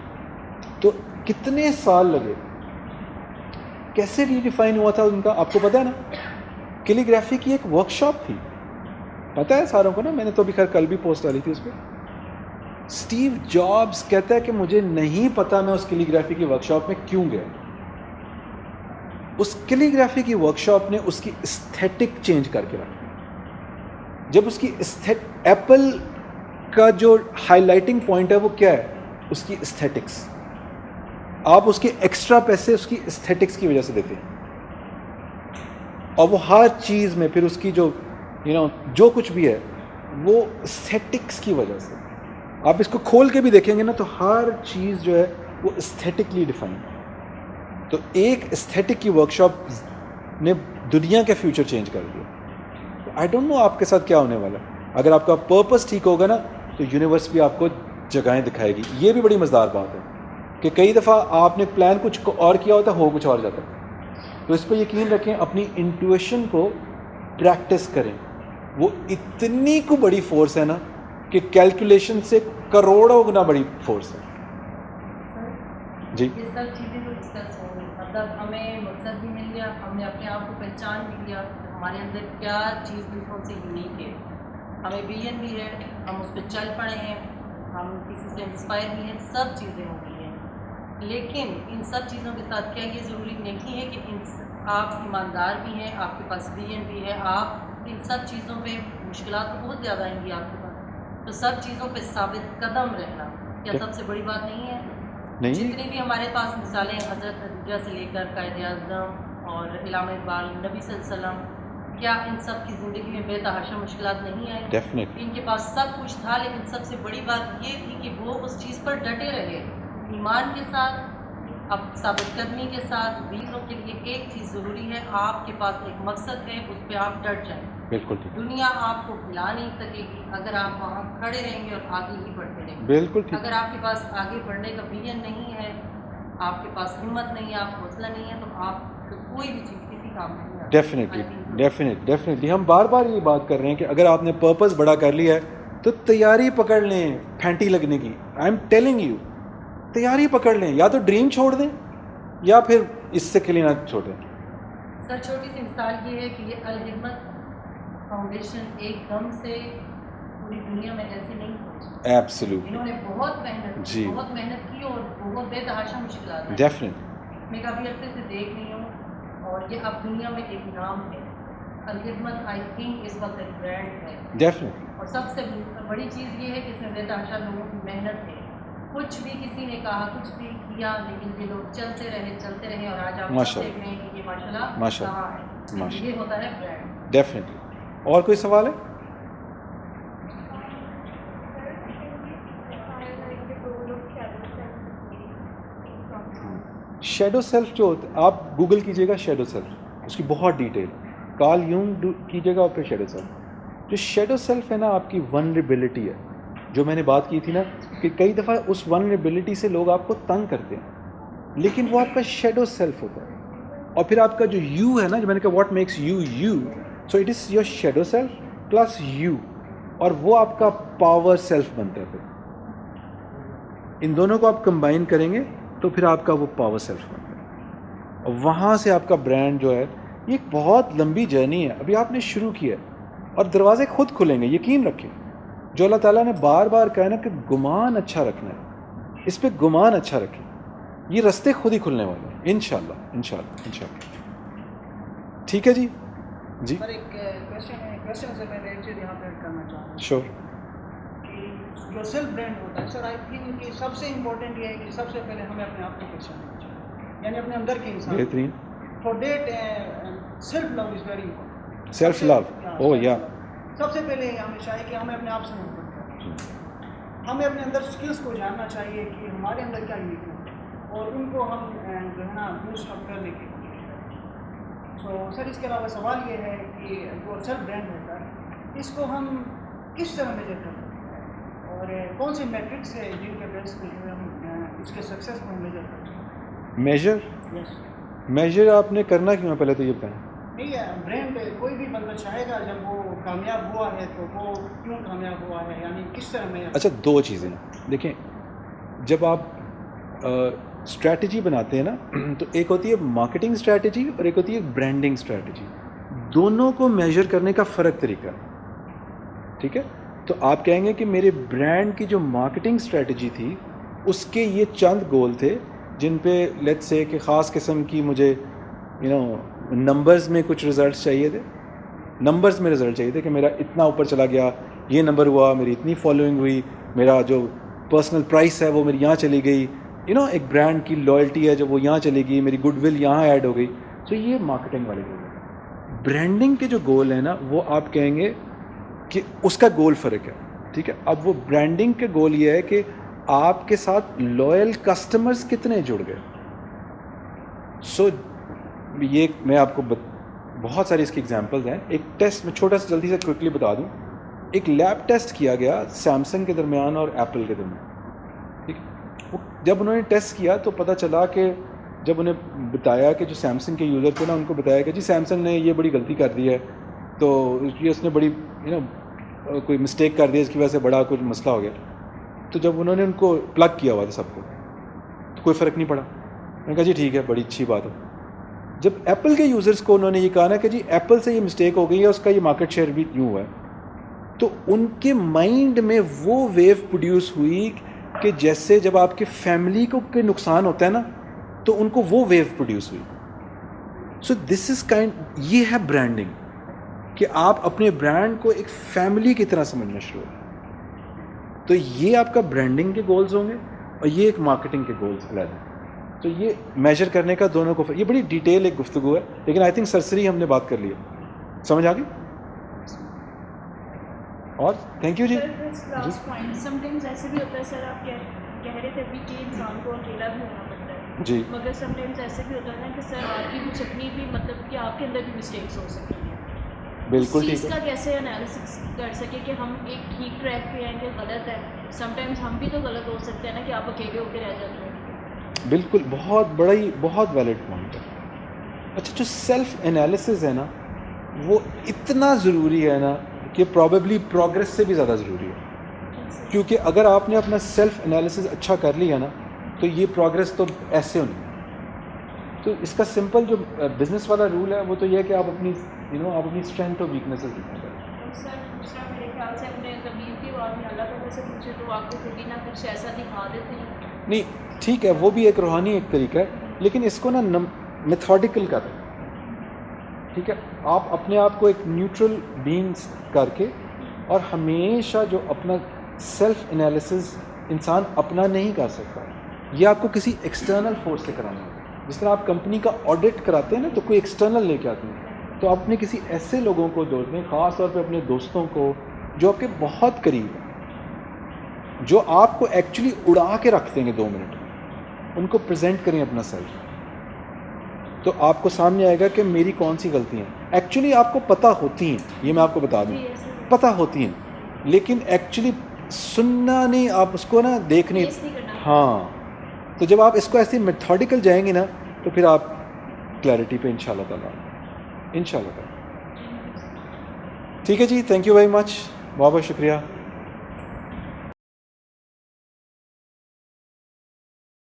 [SPEAKER 1] تو کتنے سال لگے, کیسے ری ڈیفائن ہوا تھا ان کا, آپ کو پتہ ہے نا. کیلی گرافی کی ایک ورک شاپ تھی, پتہ ہے ساروں کو نا, میں نے تو ابھی خیر کل بھی پوسٹ ڈالی تھی اس پہ. اسٹیو جابس کہتا ہے کہ مجھے نہیں پتا میں اس کیلی گرافی کی ورک شاپ میں کیوں گیا. اس کیلی گرافی کی ورک شاپ نے اس کی استھیٹک چینج کر کے رکھی. جب اس کی ایپل کا جو ہائی لائٹنگ پوائنٹ ہے وہ کیا ہے, اس کی استھیٹکس. آپ اس کے ایکسٹرا پیسے اس کی استھیٹکس کی وجہ سے دیتے ہیں, اور وہ ہر چیز میں پھر اس کی جو جو کچھ بھی ہے وہ استھیٹکس کی وجہ سے. آپ اس کو کھول کے بھی دیکھیں گے نا تو ہر چیز جو ہے وہ استھیٹکلی ڈیفائن ہے. تو ایک استھیٹک کی ورک شاپ نے دنیا کا فیوچر چینج کر دیا. آئی ڈونٹ نو آپ کے ساتھ کیا ہونے والا ہے. اگر آپ کا پرپس ٹھیک ہوگا نا تو یونیورس بھی آپ کو جگہیں دکھائے گی. یہ بھی بڑی مزیدار بات ہے کہ کئی دفعہ آپ نے پلان کچھ اور کیا ہوتا ہے، ہو کچھ اور جاتا ہے. تو اس پہ یقین رکھیں، اپنی انٹویشن کو پریکٹس کریں. وہ اتنی کو بڑی فورس ہے نا کہ کیلکولیشن سے کروڑوں گنا بڑی فورس ہے. جی
[SPEAKER 3] یہ سب چیزیں جو ڈسکس ہوں گی، مطلب ہمیں مقصد بھی مل گیا، ہم نے اپنے آپ کو پہچان بھی لیا، ہمارے اندر کیا چیز دوسروں سے یونیک ہے، ہمیں ویژن بھی ہے، ہم اس پہ چل پڑے ہیں، ہم کسی سے انسپائر بھی ہیں، سب چیزیں ہو گئی ہیں. لیکن ان سب چیزوں کے ساتھ کیا یہ ضروری نہیں ہے کہ آپ ایماندار بھی ہیں، آپ کے پاس ویژن بھی ہے، آپ ان سب چیزوں پہ مشکلات تو بہت زیادہ آئیں گی آپ کے پاس، تو سب چیزوں پہ ثابت قدم رہنا کیا سب سے بڑی بات نہیں ہے؟
[SPEAKER 1] نہیں،
[SPEAKER 3] جتنی بھی ہمارے پاس مثالیں حضرت خدیجہ سے لے کر قائد اعظم اور علامہ اقبال، نبی صلی اللہ علیہ وسلم، کیا ان سب کی زندگی میں بے تحاشا مشکلات نہیں آئیں؟
[SPEAKER 1] ڈیفینیٹلی.
[SPEAKER 3] ان کے پاس سب کچھ تھا، لیکن سب سے بڑی بات یہ تھی کہ وہ اس چیز پر ڈٹے رہے، ایمان کے ساتھ، اب ثابت قدمی کے ساتھ. ویزوں کے لیے ایک چیز ضروری ہے، آپ کے پاس ایک مقصد ہے، اس پہ آپ ڈٹ جائیں.
[SPEAKER 1] بالکل ٹھیک.
[SPEAKER 3] دنیا آپ کو بھلا نہیں سکے گی اگر آپ وہاں کھڑے رہیں گے اور آگے ہی بڑھتے رہیں گے.
[SPEAKER 1] بالکل ٹھیک.
[SPEAKER 3] اگر آپ کے پاس آگے بڑھنے کا ویژن نہیں ہے، آپ کے پاس ہمت نہیں ہے، آپ حوصلہ نہیں ہے، تو آپ کو کوئی بھی چیز کسی کام میں نہیں آتی.
[SPEAKER 1] ڈیفینیٹلی ہم بار بار یہ بات کر رہے ہیں کہ اگر آپ نے پرپز بڑا کر لیا ہے تو تیاری پکڑ لیں پھینٹی لگنے کی. آئی ایم ٹیلنگ یو، تیاری پکڑ لیں، یا تو ڈریم چھوڑ دیں یا پھر اس سے کھلینا چھوڑیں.
[SPEAKER 3] سر چھوٹی سی مثال یہ ہے کہ یہ الحکمت فاؤنڈیشن ایک دم سے پوری دنیا میں ایسے نہیں پہنچی.
[SPEAKER 1] ایبسلیوٹلی.
[SPEAKER 3] انہوں نے بہت محنت کی،
[SPEAKER 1] جی.
[SPEAKER 3] بہت محنت کی اور بہت بے تحاشا مشکلات ہیں.
[SPEAKER 1] ڈیفینیٹلی.
[SPEAKER 3] میں کافی عرصے سے دیکھ رہی ہوں اور یہ اب دنیا میں ایک نام ہے. الخدمت آئی تھنک اس وقت ایک برانڈ ہے.
[SPEAKER 1] ڈیفینیٹلی.
[SPEAKER 3] اور سب سے بڑی چیز یہ ہے کہ اس میں بے تحاشا لوگوں کی محنت ہے. کچھ بھی کسی نے کہا، کچھ بھی کیا، لیکن یہ لوگ چلتے رہے اور آج آپ سب دیکھ رہے ہیں کہ یہ ماشاء اللہ کہاں ہے. یہ ہوتا ہے برانڈ.
[SPEAKER 1] ڈیفینیٹلی. اور کوئی سوال ہے؟ شیڈو سیلف جو ہوتا ہے، آپ گوگل کیجیے گا شیڈو سیلف، اس کی بہت ڈیٹیل. کارل یونگ کیجیے گا پھر شیڈو سیلف. جو شیڈو سیلف ہے نا، آپ کی ونریبلٹی ہے، جو میں نے بات کی تھی نا کہ کئی دفعہ اس ونریبلٹی سے لوگ آپ کو تنگ کرتے ہیں، لیکن وہ آپ کا شیڈو سیلف ہوتا ہے. اور پھر آپ کا جو یو ہے نا، جو میں نے کہا what makes you you, so it is your shadow self plus you, اور وہ آپ کا پاور سیلف بنتا ہے. پھر ان دونوں کو آپ کمبائن کریں گے تو پھر آپ کا وہ پاور سیلف بنتا ہے. اور وہاں سے آپ کا برانڈ جو ہے، یہ ایک بہت لمبی جرنی ہے، ابھی آپ نے شروع کیا ہے اور دروازے خود کھلیں گے. یقین رکھیں، جو اللہ تعالیٰ نے بار بار کہا نا کہ گمان اچھا رکھنا ہے، اس پہ گمان اچھا رکھیں، یہ رستے خود ہی کھلنے والے ہیں انشاءاللہ. ٹھیک ہے جی. جی
[SPEAKER 5] سر ایک کویشچن سے میں ایک چیز یہاں پہ کرنا چاہوں گا
[SPEAKER 1] شور.
[SPEAKER 5] کہ جو سیلف برانڈ ہوتا ہے سر، آئی تھنک کہ سب سے امپورٹنٹ یہ ہے کہ سب سے پہلے ہمیں اپنے آپ کو پہچاننا چاہیے، یعنی اپنے اندر کے انسان.
[SPEAKER 1] بہترین.
[SPEAKER 5] For that self love is very important.
[SPEAKER 1] Self love, او یا
[SPEAKER 5] سب سے پہلے ہمیں چاہیے کہ ہمیں اپنے آپ سے محبت کریں. ہمیں اپنے اندر اسکلس کو جاننا چاہیے کہ ہمارے اندر کیا یونیک ہے اور ان کو ہم جو ہے نا بوسٹ اپ کرنے کی کوشش کریں. سو سر اس کے علاوہ سوال یہ ہے کہ جو سیلف برانڈ ہوتا ہے، اس کو ہم کس طرح میجر کر سکتے ہیں اور کون سی میٹرکس ہے جن کے بیس پہ جو ہے ہم اس کے سکسیس کو میجر کر سکتے ہیں؟
[SPEAKER 1] میجر آپ نے کرنا کیوں ہے پہلے تو یہ بتائیں.
[SPEAKER 5] نہیں ہے برانڈ کوئی بھی بندہ چاہے گا جب وہ کامیاب ہوا ہے تو وہ کیوں کامیاب ہوا ہے، یعنی کس طرح میں.
[SPEAKER 1] اچھا، دو چیزیں دیکھیں. جب آپ اسٹریٹجی بناتے ہیں نا، تو ایک ہوتی ہے مارکیٹنگ اسٹریٹجی اور ایک ہوتی ہے برانڈنگ اسٹریٹجی. دونوں کو میجر کرنے کا فرق طریقہ ہے. ٹھیک ہے، تو آپ کہیں گے کہ میرے برانڈ کی جو مارکیٹنگ اسٹریٹجی تھی اس کے یہ چند گول تھے جن پہ لیٹس سے کہ خاص قسم کی مجھے نمبرز میں کچھ ریزلٹس چاہیے تھے. نمبرز میں رزلٹ چاہیے تھے کہ میرا اتنا اوپر چلا گیا، یہ نمبر ہوا، میری اتنی فالوئنگ ہوئی، میرا جو پرسنل پرائس ہے وہ میری یہاں چلی گئی، ایک برانڈ کی لائلٹی ہے جو وہ یہاں چلی گئی، میری گڈ ول یہاں ایڈ ہو گئی. تو یہ مارکیٹنگ والے گول ہیں. برانڈنگ کے جو گول ہیں نا، وہ آپ کہیں گے کہ اس کا گول فرق ہے. ٹھیک ہے، اب وہ برانڈنگ کے گول یہ ہے کہ آپ کے ساتھ لائل کسٹمرز کتنے جڑ گئے. سو یہ میں آپ کو بہت ساری اس کی ایگزامپلز ہیں. ایک ٹیسٹ میں چھوٹا سا جلدی سے کوئکلی بتا دوں. ایک لیب ٹیسٹ کیا گیا سیمسنگ کے درمیان اور ایپل کے درمیان. ٹھیک، وہ جب انہوں نے ٹیسٹ کیا تو پتہ چلا کہ جب انہیں بتایا کہ جو سیمسنگ کے یوزر تھے نا ان کو بتایا کہ جی سیمسنگ نے یہ بڑی غلطی کر دی ہے تو اس نے بڑی کوئی مسٹیک کر دی اس کی وجہ سے بڑا کچھ مسئلہ ہو گیا. تو جب انہوں نے ان کو پلگ کیا ہوا تھا سب کو تو کوئی فرق نہیں پڑا. میں نے کہا جی ٹھیک ہے بڑی اچھی بات ہے. جب ایپل کے یوزرس کو انہوں نے یہ کہا نا کہ جی ایپل سے یہ مسٹیک ہو گئی ہے اس کا یہ مارکیٹ شیئر بھی یوں ہوا ہے تو ان کے مائنڈ میں وہ ویو پروڈیوس ہوئی کہ جیسے جب آپ کے فیملی کو کوئی نقصان ہوتا ہے نا تو ان کو وہ ویو پروڈیوس ہوئی. سو دس از کائنڈ یہ ہے برانڈنگ کہ آپ اپنے برانڈ کو ایک فیملی کی طرح سمجھنا شروع کریں. تو یہ آپ کا برانڈنگ کے گولز ہوں گے اور یہ ایک مارکیٹنگ کے گولز علیحدہ ہیں. تو یہ میجر کرنے کا دونوں کو یہ بڑی ڈیٹیل ایک گفتگو ہے لیکن آئی تھنک سرسری ہم نے بات کر لی ہے. سمجھ آ گئی؟ اور تھینک یو جی.
[SPEAKER 2] لاسٹ پوائنٹ سم ٹائمز ایسے بھی ہوتا ہے سر آپ کہہ رہے تھے ابھی کہ انسان کو اکیلا بھی ہونا پڑتا ہے
[SPEAKER 1] جی
[SPEAKER 2] مگر سم ٹائمز ایسے بھی ہوتا ہے نا کہ سر آپ کی کچھ اپنی بھی مطلب کہ آپ کے اندر بھی مسٹیکس ہو سکتی ہیں.
[SPEAKER 1] بالکل
[SPEAKER 2] اس
[SPEAKER 1] ٹھیک
[SPEAKER 2] چیز
[SPEAKER 1] ہے.
[SPEAKER 2] کا کیسے انالیسس کر سکے کہ ہم ایک ٹھیک ٹریک پہ ہیں کہ غلط ہے. سم ٹائمز ہم بھی تو غلط ہو سکتے ہیں نا کہ آپ اکیلے ہو کے رہ جاتے ہیں.
[SPEAKER 1] بالکل بہت ویلڈ پوائنٹ ہے. اچھا جو سیلف انالیسز ہے نا وہ اتنا ضروری ہے نا کہ پروبیبلی پروگریس سے بھی زیادہ ضروری ہے. کیونکہ اگر آپ نے اپنا سیلف انالیسز اچھا کر لیا نا تو یہ پروگریس تو ایسے ہونی. تو اس کا سمپل جو بزنس والا رول ہے وہ تو یہ ہے کہ آپ اپنی آپ اپنی اسٹرینتھ اور ویکنیسز دیکھنا چاہیے.
[SPEAKER 2] سر دوسرا میرے خیال سے اپنے ضمیر کی بات میں اللہ تعالیٰ سے پوچھے تو آپ کو کبھی نہ کچھ ایسا دکھا دیتے ہیں.
[SPEAKER 1] نہیں ٹھیک ہے وہ بھی ایک روحانی ایک طریقہ ہے لیکن اس کو نا میتھوڈیکل کریں. ٹھیک ہے آپ اپنے آپ کو ایک نیوٹرل بینگس کر کے اور ہمیشہ جو اپنا سیلف انالیسز انسان اپنا نہیں کر سکتا یہ آپ کو کسی ایکسٹرنل فورس سے کرانا ہوگا. جس طرح آپ کمپنی کا آڈٹ کراتے ہیں نا تو کوئی ایکسٹرنل لے کے آتے ہیں تو آپ اپنے کسی ایسے لوگوں کو دوست دیں خاص طور پہ اپنے دوستوں کو جو آپ کے بہت قریب ہیں جو آپ کو ایکچولی اڑا کے رکھ دیں گے 2 منٹ ان کو پریزنٹ کریں اپنا سیلف. تو آپ کو سامنے آئے گا کہ میری کون سی غلطیاں ہیں. ایکچولی آپ کو پتہ ہوتی ہیں یہ میں آپ کو بتا دوں پتہ ہوتی ہیں لیکن ایکچولی سننا نہیں آپ اس کو نا دیکھنے. ہاں تو جب آپ اس کو ایسے میتھوڈیکل جائیں گے نا تو پھر آپ کلیئرٹی پہ انشاءاللہ تعالیٰ ٹھیک ہے جی. Thank you very much. بہت بہت شکریہ.